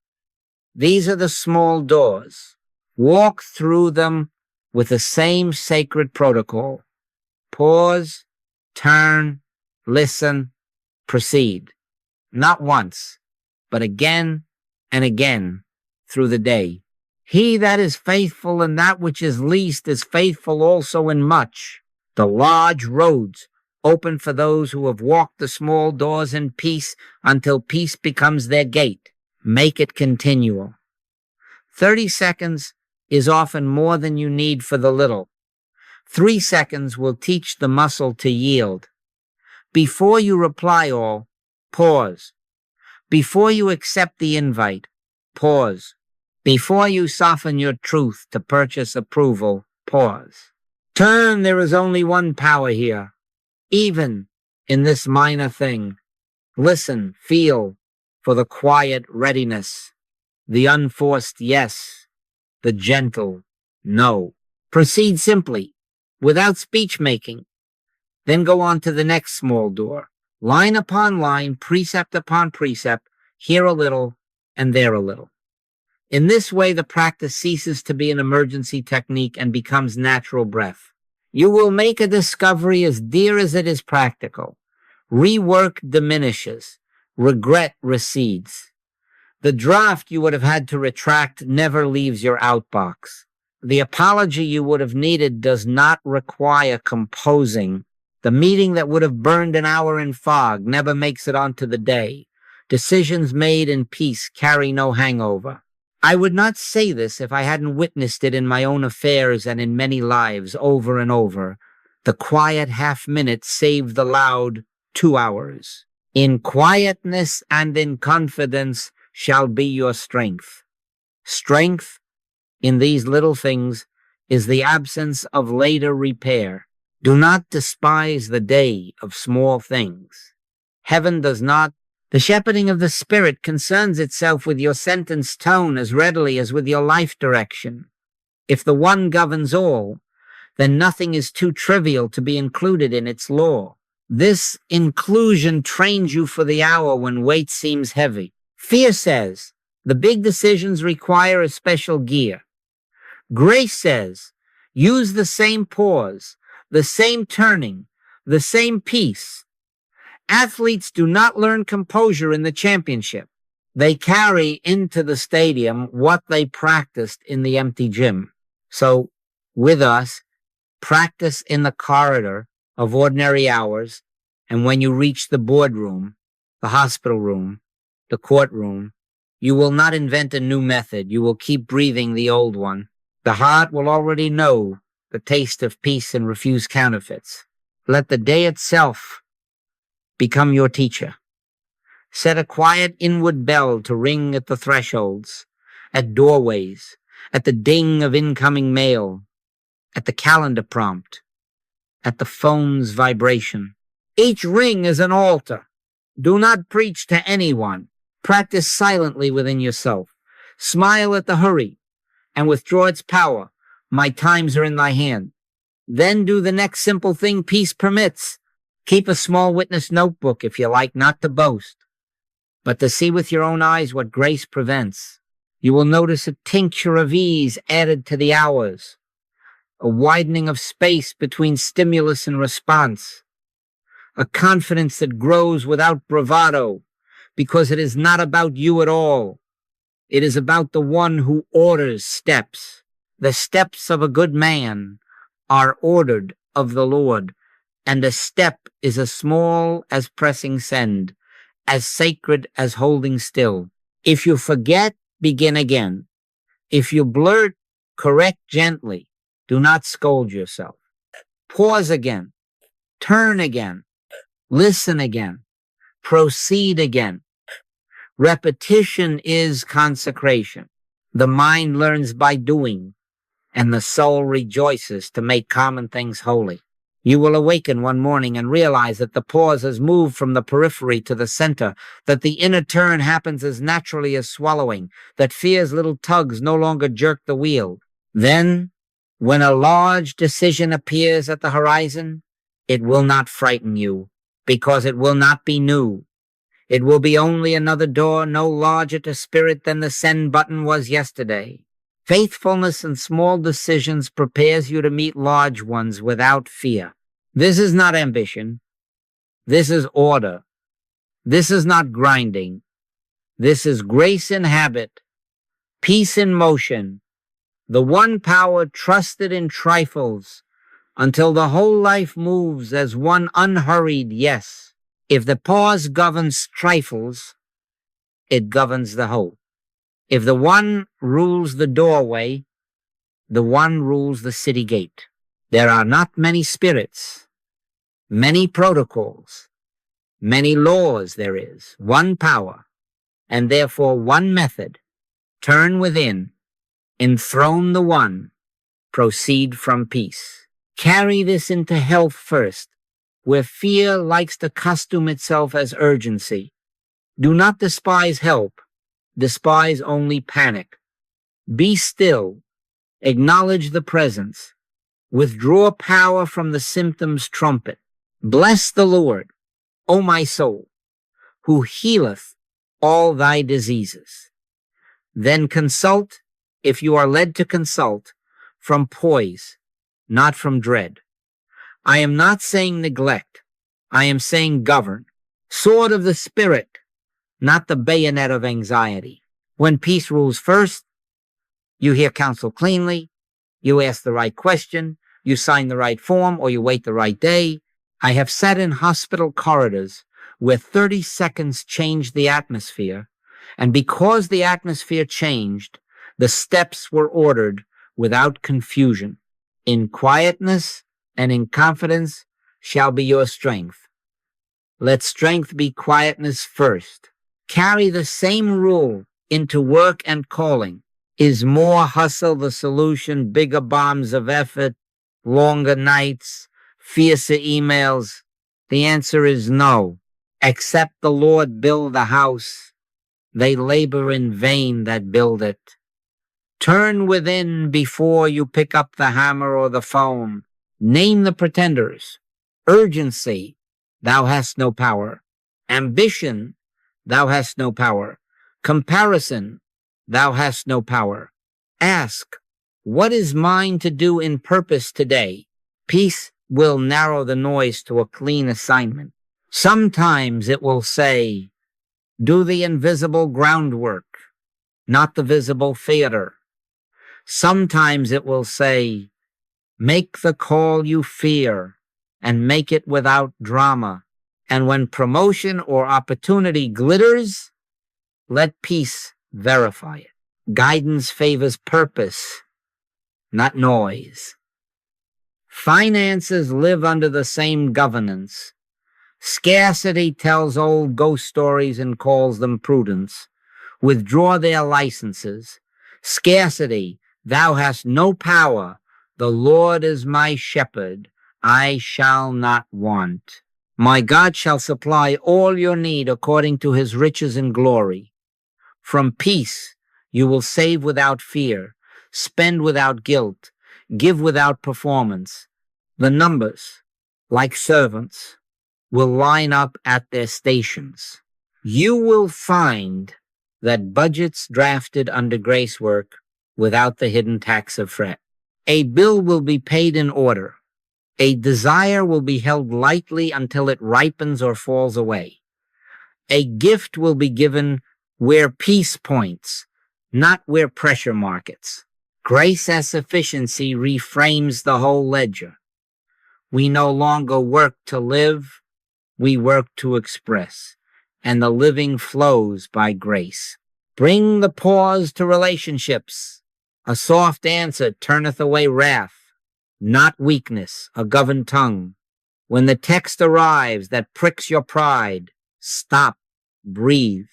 These are the small doors. Walk through them with the same sacred protocol. Pause, turn, listen, proceed. Not once, but again and again through the day. He that is faithful in that which is least is faithful also in much. The large roads open for those who have walked the small doors in peace until peace becomes their gate. Make it continual. 30 seconds is often more than you need for the little. 3 seconds will teach the muscle to yield. Before you reply all, pause. Before you accept the invite, pause. Before you soften your truth to purchase approval, pause. Turn, there is only one power here, even in this minor thing. Listen, feel for the quiet readiness, the unforced yes, the gentle no. Proceed simply, without speech making. Then go on to the next small door. Line upon line, precept upon precept, here a little and there a little. In this way, the practice ceases to be an emergency technique and becomes natural breath. You will make a discovery as dear as it is practical. Rework diminishes. Regret recedes. The draft you would have had to retract never leaves your outbox. The apology you would have needed does not require composing. The meeting that would have burned an hour in fog never makes it onto the day. Decisions made in peace carry no hangover. I would not say this if I hadn't witnessed it in my own affairs and in many lives over and over. The quiet half-minute saved the loud 2 hours. In quietness and in confidence shall be your strength. Strength in these little things is the absence of later repair. Do not despise the day of small things. Heaven does not. The shepherding of the Spirit concerns itself with your sentence tone as readily as with your life direction. If the one governs all, then nothing is too trivial to be included in its law. This inclusion trains you for the hour when weight seems heavy. Fear says, the big decisions require a special gear. Grace says, use the same pause, the same turning, the same peace. Athletes do not learn composure in the championship. They carry into the stadium what they practiced in the empty gym. So, with us, practice in the corridor of ordinary hours, and when you reach the boardroom, the hospital room, the courtroom, you will not invent a new method. You will keep breathing the old one. The heart will already know the taste of peace and refuse counterfeits. Let the day itself become your teacher. Set a quiet inward bell to ring at the thresholds. at doorways, at the ding of incoming mail, at the calendar prompt, at the phone's vibration. Each ring is an altar. Do not preach to anyone. Practice silently within yourself. Smile at the hurry and withdraw its power. My times are in thy hand. Then do the next simple thing peace permits. Keep a small witness notebook if you like, not to boast, but to see with your own eyes what grace prevents. You will notice a tincture of ease added to the hours, a widening of space between stimulus and response, a confidence that grows without bravado, because it is not about you at all. It is about the one who orders steps. The steps of a good man are ordered of the Lord, and a step is as small as pressing send, as sacred as holding still. If you forget, begin again. If you blurt, correct gently. Do not scold yourself. Pause again. Turn again. Listen again. Proceed again. Repetition is consecration. The mind learns by doing, and the soul rejoices to make common things holy. You will awaken one morning and realize that the pause has moved from the periphery to the center, that the inner turn happens as naturally as swallowing, that fear's little tugs no longer jerk the wheel. Then, when a large decision appears at the horizon, it will not frighten you, because it will not be new. It will be only another door no larger to spirit than the send button was yesterday. Faithfulness in small decisions prepares you to meet large ones without fear. This is not ambition. This is order. This is not grinding. This is grace in habit, peace in motion, the one power trusted in trifles until the whole life moves as one unhurried yes. If the pause governs trifles, it governs the whole. If the one rules the doorway, the one rules the city gate. There are not many spirits, many protocols, many laws there is, one power, and therefore one method. Turn within, enthrone the one, proceed from peace. Carry this into health first, where fear likes to costume itself as urgency. Do not despise help. Despise only panic. Be still. Acknowledge the presence. Withdraw power from the symptom's trumpet. Bless the Lord, O my soul, who healeth all thy diseases. Then consult, if you are led to consult, from poise, not from dread. I am not saying neglect. I am saying govern. Sword of the Spirit, not the bayonet of anxiety. When peace rules first, you hear counsel cleanly, you ask the right question, you sign the right form, or you wait the right day. I have sat in hospital corridors where 30 seconds changed the atmosphere, and because the atmosphere changed, the steps were ordered without confusion. In quietness and in confidence shall be your strength. Let strength be quietness first. Carry the same rule into work and calling. Is more hustle the solution, bigger bombs of effort, longer nights, fiercer emails? The answer is no. Except the Lord build the house, they labor in vain that build it. Turn within before you pick up the hammer or the phone. Name the pretenders. Urgency, thou hast no power. Ambition, thou hast no power. Comparison, thou hast no power. Ask, what is mine to do in purpose today? Peace will narrow the noise to a clean assignment. Sometimes it will say, do the invisible groundwork, not the visible theater. Sometimes it will say, make the call you fear and make it without drama. And when promotion or opportunity glitters, let peace verify it. Guidance favors purpose, not noise. Finances live under the same governance. Scarcity tells old ghost stories and calls them prudence. Withdraw their licenses. Scarcity, thou hast no power. The Lord is my shepherd. I shall not want. My God shall supply all your need according to his riches and glory. From peace, you will save without fear, spend without guilt, give without performance. The numbers, like servants, will line up at their stations. You will find that budgets drafted under grace work without the hidden tax of fret. A bill will be paid in order. A desire will be held lightly until it ripens or falls away. A gift will be given where peace points, not where pressure markets. Grace as sufficiency reframes the whole ledger. We no longer work to live, we work to express, and the living flows by grace. Bring the pause to relationships. A soft answer turneth away wrath, not weakness, a governed tongue. When the text arrives that pricks your pride, stop, breathe,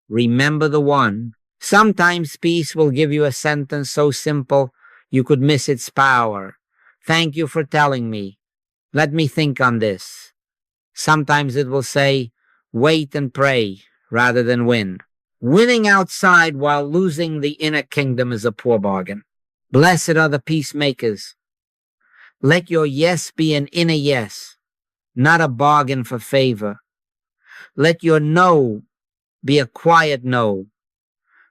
remember the one. Sometimes peace will give you a sentence so simple you could miss its power. Thank you for telling me. Let me think on this. Sometimes it will say, wait and pray rather than win. Winning outside while losing the inner kingdom is a poor bargain. Blessed are the peacemakers. Let your yes be an inner yes, not a bargain for favor. Let your no be a quiet no,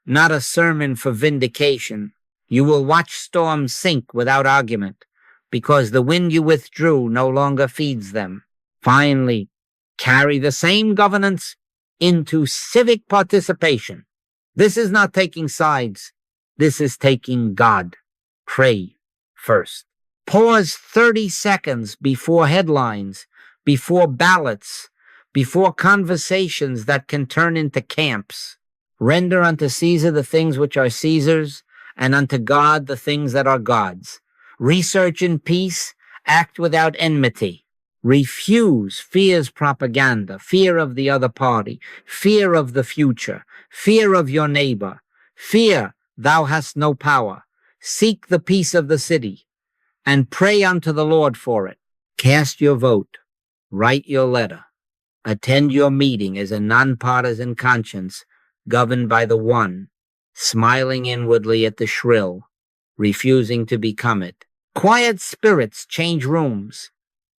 not a sermon for vindication. You will watch storms sink without argument, because the wind you withdrew no longer feeds them. Finally, carry the same governance into civic participation. This is not taking sides. This is taking God. Pray first. Pause 30 seconds before headlines, before ballots, before conversations that can turn into camps. Render unto Caesar the things which are Caesar's, and unto God the things that are God's. Research in peace, act without enmity. Refuse fear's propaganda, fear of the other party, fear of the future, fear of your neighbor. Fear thou hast no power. Seek the peace of the city, and pray unto the Lord for it. Cast your vote, write your letter, attend your meeting as a nonpartisan conscience governed by the one, smiling inwardly at the shrill, refusing to become it. Quiet spirits change rooms.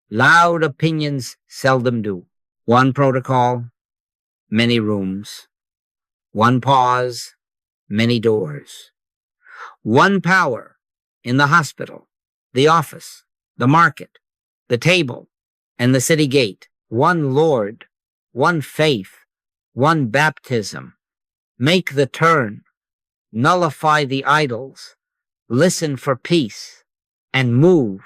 Loud opinions seldom do. One protocol, many rooms. One pause, many doors. One power in the hospital, the office, the market, the table, and the city gate. One Lord, one faith, one baptism. Make the turn, nullify the idols, listen for peace, and move.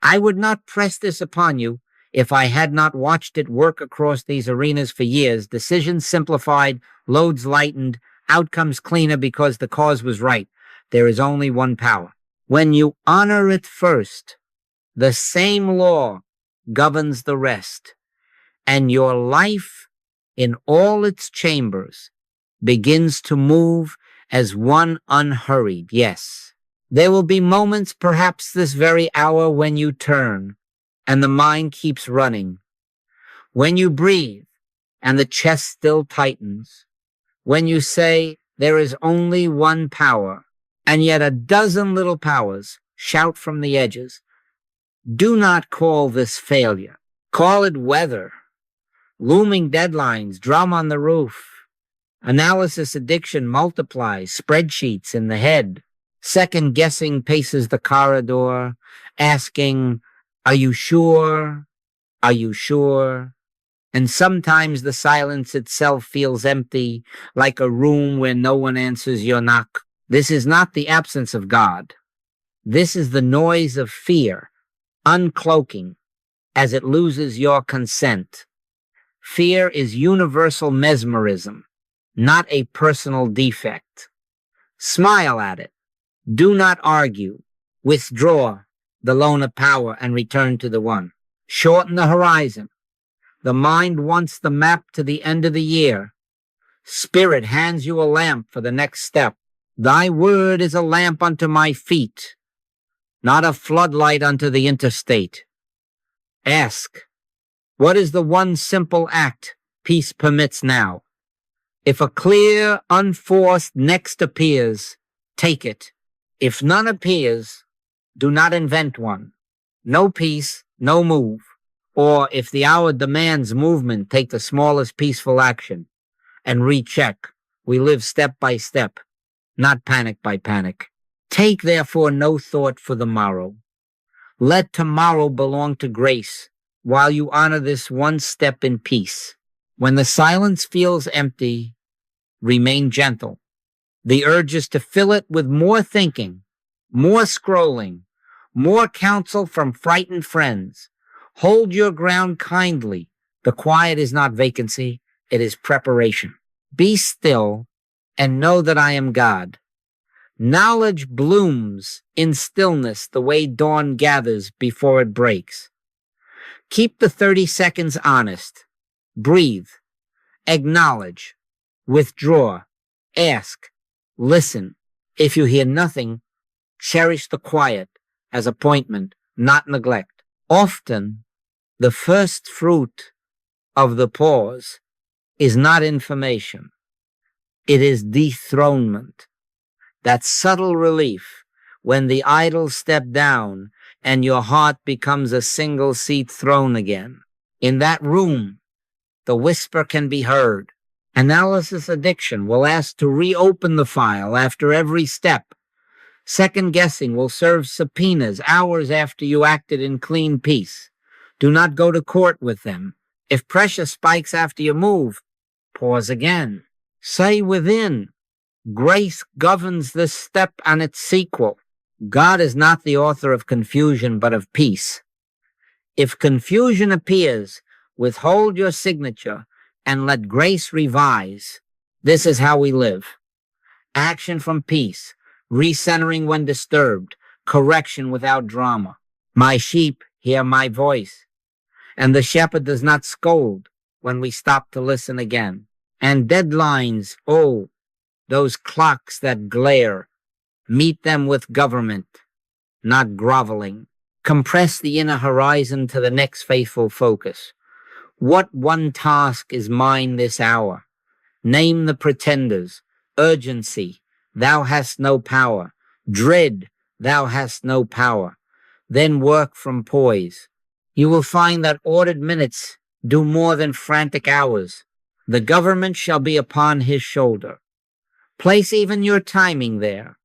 I would not press this upon you if I had not watched it work across these arenas for years. Decisions simplified, loads lightened, outcomes cleaner because the cause was right. There is only one power. When you honor it first, the same law governs the rest, and your life in all its chambers begins to move as one unhurried. Yes, there will be moments, perhaps this very hour, when you turn and the mind keeps running, when you breathe and the chest still tightens, when you say there is only one power, and yet a dozen little powers shout from the edges. Do not call this failure. Call it weather. Looming deadlines drum on the roof. Analysis addiction multiplies, spreadsheets in the head. Second guessing paces the corridor, asking, are you sure? Are you sure? And sometimes the silence itself feels empty, like a room where no one answers your knock. This is not the absence of God. This is the noise of fear, uncloaking as it loses your consent. Fear is universal mesmerism, not a personal defect. Smile at it. Do not argue. Withdraw the loan of power and return to the one. Shorten the horizon. The mind wants the map to the end of the year. Spirit hands you a lamp for the next step. Thy word is a lamp unto my feet, not a floodlight unto the interstate. Ask, what is the one simple act peace permits now? If a clear, unforced next appears, take it. If none appears, do not invent one. No peace, no move. Or if the hour demands movement, take the smallest peaceful action and recheck. We live step by step, not panic by panic. Take therefore no thought for the morrow. Let tomorrow belong to grace while you honor this one step in peace. When the silence feels empty, remain gentle. The urge is to fill it with more thinking, more scrolling, more counsel from frightened friends. Hold your ground kindly. The quiet is not vacancy, it is preparation. Be still and know that I am God. Knowledge blooms in stillness the way dawn gathers before it breaks. Keep the 30 seconds honest. Breathe. Acknowledge. Withdraw. Ask. Listen. If you hear nothing, cherish the quiet as appointment, not neglect. Often, the first fruit of the pause is not information. It is dethronement. That subtle relief when the idols step down and your heart becomes a single seat throne again. In that room, the whisper can be heard. Analysis addiction will ask to reopen the file after every step. Second guessing will serve subpoenas hours after you acted in clean peace. Do not go to court with them. If pressure spikes after you move, pause again. Say within, grace governs this step and its sequel. God is not the author of confusion, but of peace. If confusion appears, withhold your signature and let grace revise. This is how we live. Action from peace, recentering when disturbed, correction without drama. My sheep hear my voice, and the shepherd does not scold when we stop to listen again. And deadlines, oh, those clocks that glare, meet them with government, not groveling. Compress the inner horizon to the next faithful focus. What one task is mine this hour? Name the pretenders. Urgency, thou hast no power. Dread, thou hast no power. Then work from poise. You will find that ordered minutes do more than frantic hours. The government shall be upon his shoulder. Place even your timing there.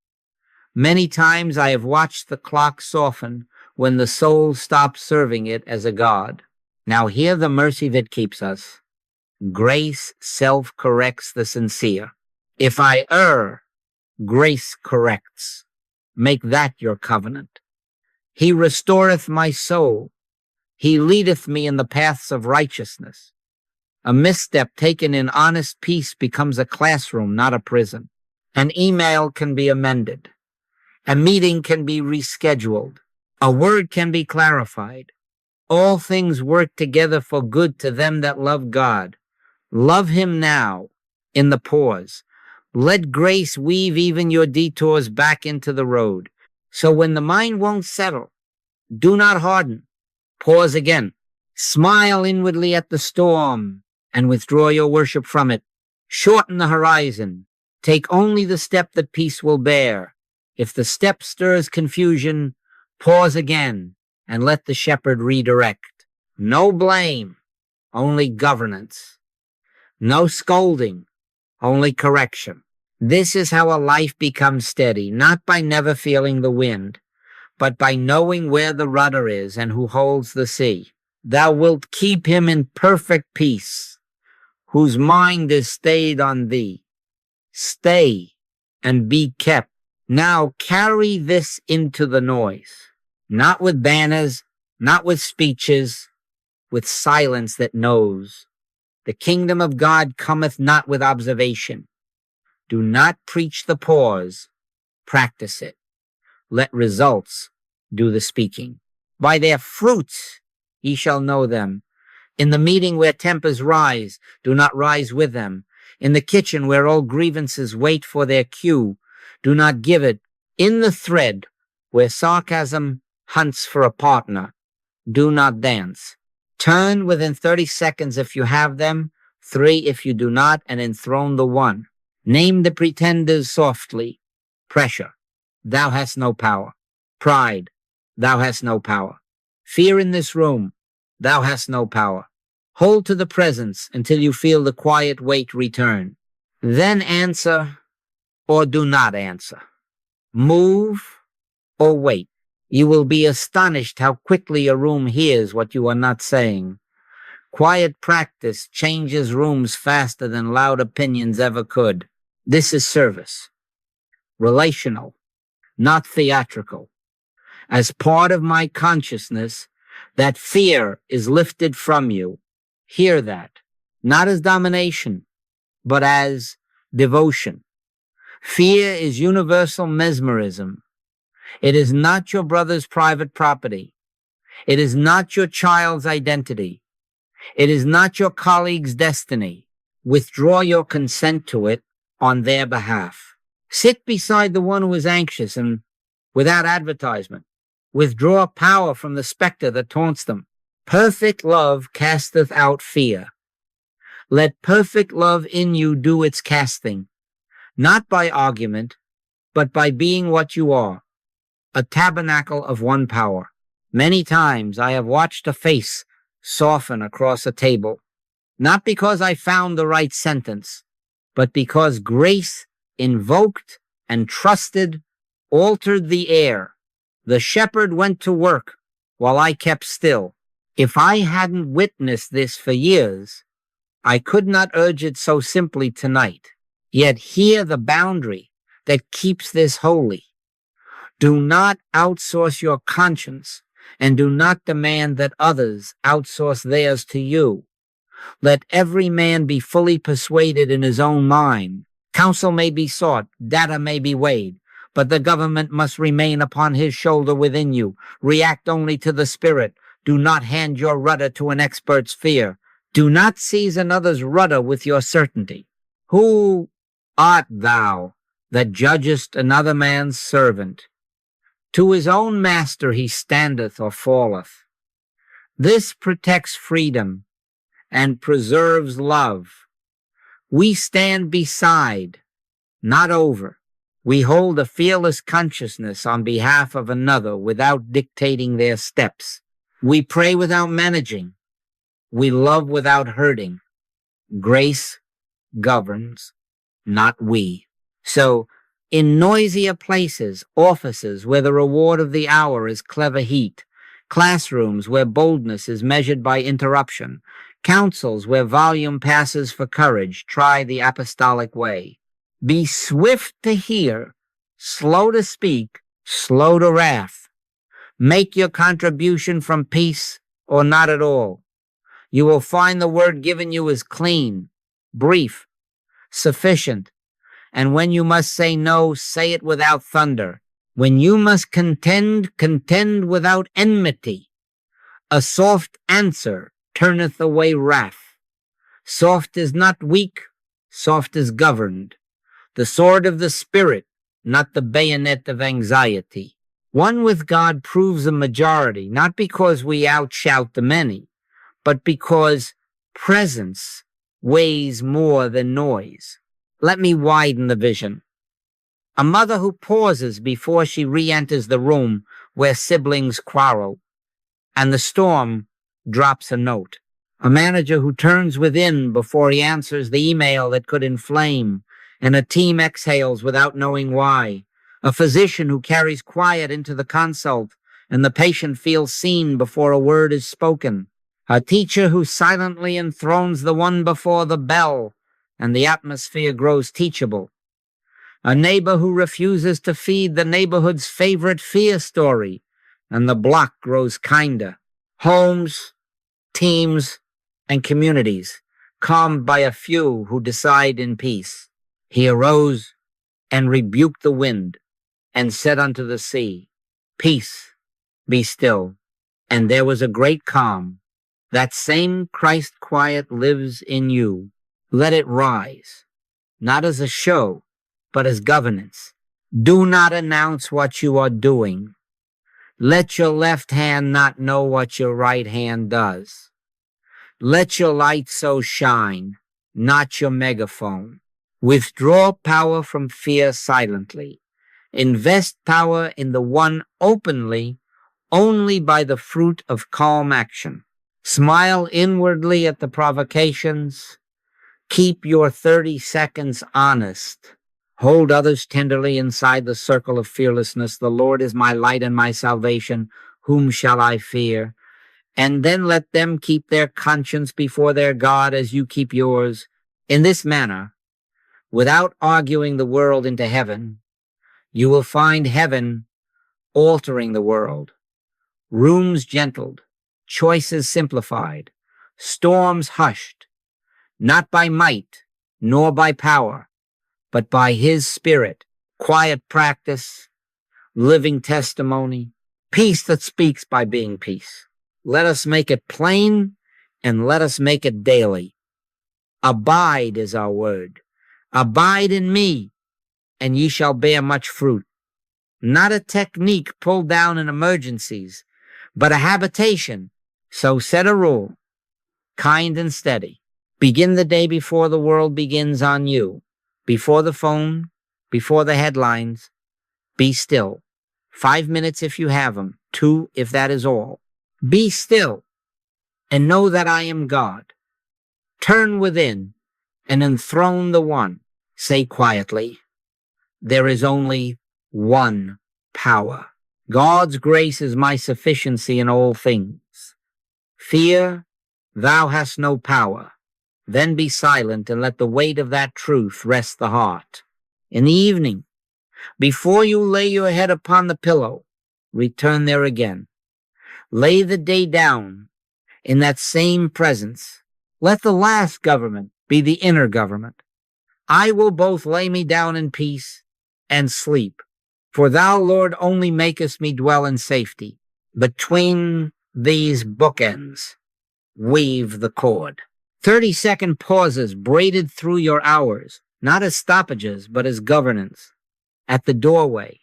Many times I have watched the clock soften when the soul stops serving it as a god. Now hear the mercy that keeps us. Grace self-corrects the sincere. If I err, grace corrects. Make that your covenant. He restoreth my soul. He leadeth me in the paths of righteousness. A misstep taken in honest peace becomes a classroom, not a prison. An email can be amended. A meeting can be rescheduled. A word can be clarified. All things work together for good to them that love God. Love him now in the pause. Let grace weave even your detours back into the road. So when the mind won't settle, do not harden. Pause again. Smile inwardly at the storm and withdraw your worship from it. Shorten the horizon. Take only the step that peace will bear. If the step stirs confusion, pause again and let the shepherd redirect. No blame, only governance. No scolding, only correction. This is how a life becomes steady, not by never feeling the wind, but by knowing where the rudder is and who holds the sea. Thou wilt keep him in perfect peace, whose mind is stayed on thee. Stay and be kept. Now carry this into the noise, not with banners, not with speeches, with silence that knows. The kingdom of God cometh not with observation. Do not preach the pause, practice it. Let results do the speaking. By their fruits ye shall know them. In the meeting where tempers rise, do not rise with them. In the kitchen where all grievances wait for their cue, Do not give it in the thread where sarcasm hunts for a partner. Do not dance. Turn within 30 seconds if you have them, 3 if you do not, and enthrone the one. Name the pretenders softly. Pressure. Thou hast no power. Pride. Thou hast no power. Fear in this room. Thou hast no power. Hold to the presence until you feel the quiet weight return. Then answer or do not answer. Move or wait. You will be astonished how quickly a room hears what you are not saying. Quiet practice changes rooms faster than loud opinions ever could. This is service. Relational, not theatrical. As part of my consciousness, that fear is lifted from you. Hear that. Not as domination, but as devotion. Fear is universal mesmerism. It is not your brother's private property. It is not your child's identity. It is not your colleague's destiny. Withdraw your consent to it on their behalf. Sit beside the one who is anxious and without advertisement. Withdraw power from the specter that taunts them. Perfect love casteth out fear. Let perfect love in you do its casting, not by argument, but by being what you are, a tabernacle of one power. Many times I have watched a face soften across a table, not because I found the right sentence, but because grace invoked and trusted altered the air. The shepherd went to work while I kept still. If I hadn't witnessed this for years, I could not urge it so simply tonight. Yet hear the boundary that keeps this holy. Do not outsource your conscience, and do not demand that others outsource theirs to you. Let every man be fully persuaded in his own mind. Counsel may be sought, data may be weighed, but the government must remain upon his shoulder within you. React only to the spirit. Do not hand your rudder to an expert's fear. Do not seize another's rudder with your certainty. Who art thou that judgest another man's servant? To his own master he standeth or falleth. This protects freedom and preserves love. We stand beside, not over. We hold a fearless consciousness on behalf of another without dictating their steps. We pray without managing. We love without hurting. Grace governs, not we. So, in noisier places, offices where the reward of the hour is clever heat, classrooms where boldness is measured by interruption, councils where volume passes for courage, try the apostolic way. Be swift to hear, slow to speak, slow to wrath. Make your contribution from peace or not at all. You will find the word given you is clean, brief, sufficient. And when you must say no, say it without thunder. When you must contend, contend without enmity. A soft answer turneth away wrath. Soft is not weak, soft is governed. The sword of the Spirit, not the bayonet of anxiety. One with God proves a majority, not because we outshout the many, but because presence weighs more than noise. Let me widen the vision. A mother who pauses before she re-enters the room where siblings quarrel, and the storm drops a note. A manager who turns within before he answers the email that could inflame, and a team exhales without knowing why. A physician who carries quiet into the consult, and the patient feels seen before a word is spoken. A teacher who silently enthrones the one before the bell, and the atmosphere grows teachable. A neighbor who refuses to feed the neighborhood's favorite fear story, and the block grows kinder. Homes, teams, and communities, calmed by a few who decide in peace. He arose and rebuked the wind, and said unto the sea, Peace, be still. And there was a great calm. That same Christ quiet lives in you. Let it rise, not as a show, but as governance. Do not announce what you are doing. Let your left hand not know what your right hand does. Let your light so shine, not your megaphone. Withdraw power from fear silently. Invest power in the one openly, only by the fruit of calm action. Smile inwardly at the provocations. Keep your 30 seconds honest. Hold others tenderly inside the circle of fearlessness. The Lord is my light and my salvation. Whom shall I fear? And then let them keep their conscience before their God as you keep yours. In this manner, without arguing the world into heaven, you will find heaven altering the world. Rooms gentled, choices simplified, storms hushed, not by might nor by power, but by his spirit, quiet practice, living testimony, peace that speaks by being peace. Let us make it plain and let us make it daily. Abide is our word. Abide in me, and ye shall bear much fruit. Not a technique pulled down in emergencies, but a habitation. So set a rule, kind and steady. Begin the day before the world begins on you. Before the phone, before the headlines. Be still. 5 minutes if you have them. 2 if that is all. Be still and know that I am God. Turn within and enthrone the one. Say quietly, there is only one power. God's grace is my sufficiency in all things. Fear, thou hast no power. Then be silent and let the weight of that truth rest the heart. In the evening, before you lay your head upon the pillow, return there again. Lay the day down in that same presence. Let the last government be the inner government. I will both lay me down in peace and sleep, for thou, Lord, only makest me dwell in safety. Between these bookends, weave the cord. 30-second pauses braided through your hours, not as stoppages, but as governance. At the doorway,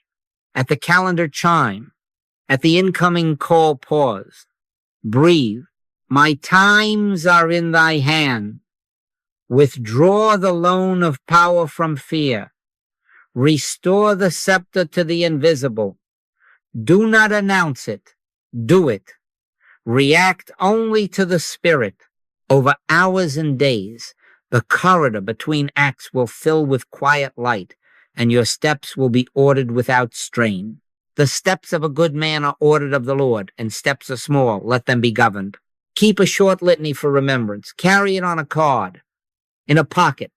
at the calendar chime, at the incoming call pause. Breathe. My times are in thy hand. Withdraw the loan of power from fear. Restore the scepter to the invisible. Do not announce it. Do it. React only to the spirit. Over hours and days, the corridor between acts will fill with quiet light, and your steps will be ordered without strain. The steps of a good man are ordered of the Lord, and steps are small. Let them be governed. Keep a short litany for remembrance. Carry it on a card, in a pocket,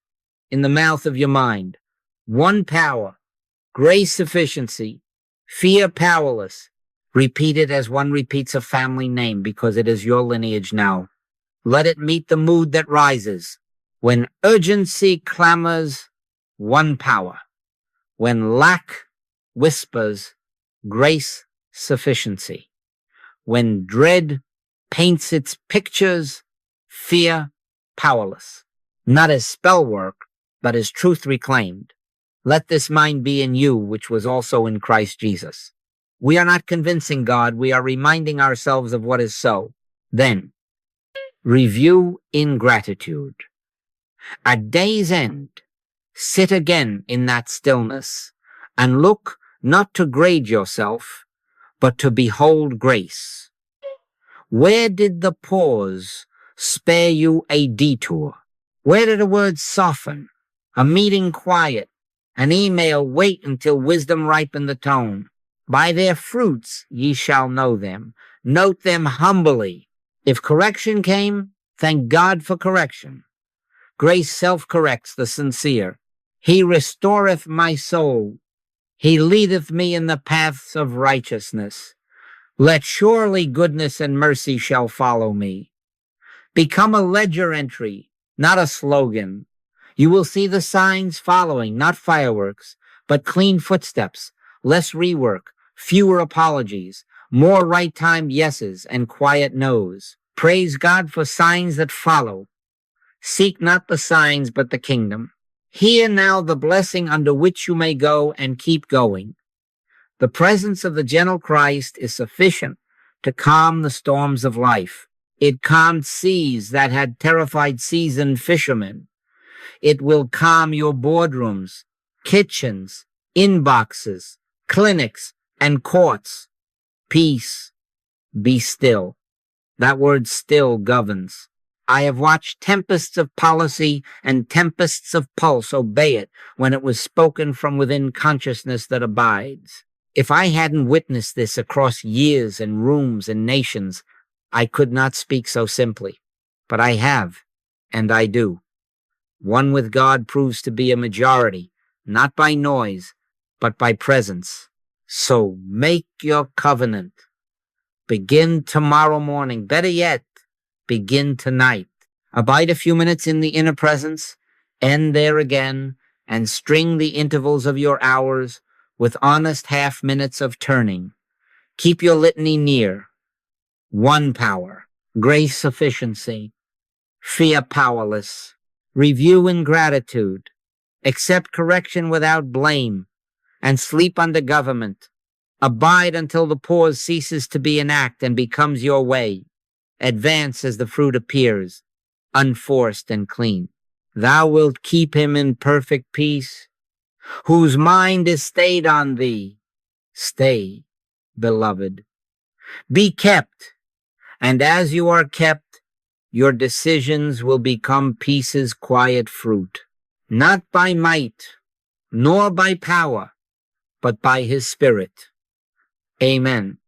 in the mouth of your mind. One power, grace sufficiency, fear powerless. Repeat it as one repeats a family name, because it is your lineage now. Let it meet the mood that rises. When urgency clamors, one power. When lack whispers, grace sufficiency. When dread paints its pictures, fear powerless. Not as spell work, but as truth reclaimed. Let this mind be in you, which was also in Christ Jesus. We are not convincing God, we are reminding ourselves of what is so. Then, review in gratitude. At day's end, sit again in that stillness and look not to grade yourself, but to behold grace. Where did the pause spare you a detour? Where did a word soften, a meeting quiet, an email wait until wisdom ripen the tone? By their fruits ye shall know them. Note them humbly. If correction came, thank God for correction. Grace self-corrects the sincere. He restoreth my soul. He leadeth me in the paths of righteousness. Let surely goodness and mercy shall follow me. Become a ledger entry, not a slogan. You will see the signs following, not fireworks, but clean footsteps, less rework, fewer apologies, more right-timed yeses and quiet no's. Praise God for signs that follow. Seek not the signs, but the kingdom. Hear now the blessing under which you may go and keep going. The presence of the gentle Christ is sufficient to calm the storms of life. It calmed seas that had terrified seasoned fishermen. It will calm your boardrooms, kitchens, inboxes, clinics, and courts. Peace, be still. That word still governs. I have watched tempests of policy and tempests of pulse obey it when it was spoken from within consciousness that abides. If I hadn't witnessed this across years and rooms and nations, I could not speak so simply. But I have, and I do. One with God proves to be a majority, not by noise, but by presence. So make your covenant. Begin tomorrow morning. Better yet, begin tonight. Abide a few minutes in the inner presence, end there again, and string the intervals of your hours with honest half minutes of turning. Keep your litany near. One power, grace sufficiency, fear powerless, review in gratitude, accept correction without blame, and sleep under government. Abide until the pause ceases to be an act and becomes your way. Advance as the fruit appears, unforced and clean. Thou wilt keep him in perfect peace, whose mind is stayed on thee. Stay, beloved. Be kept, and as you are kept, your decisions will become peace's quiet fruit, not by might, nor by power, but by his Spirit. Amen.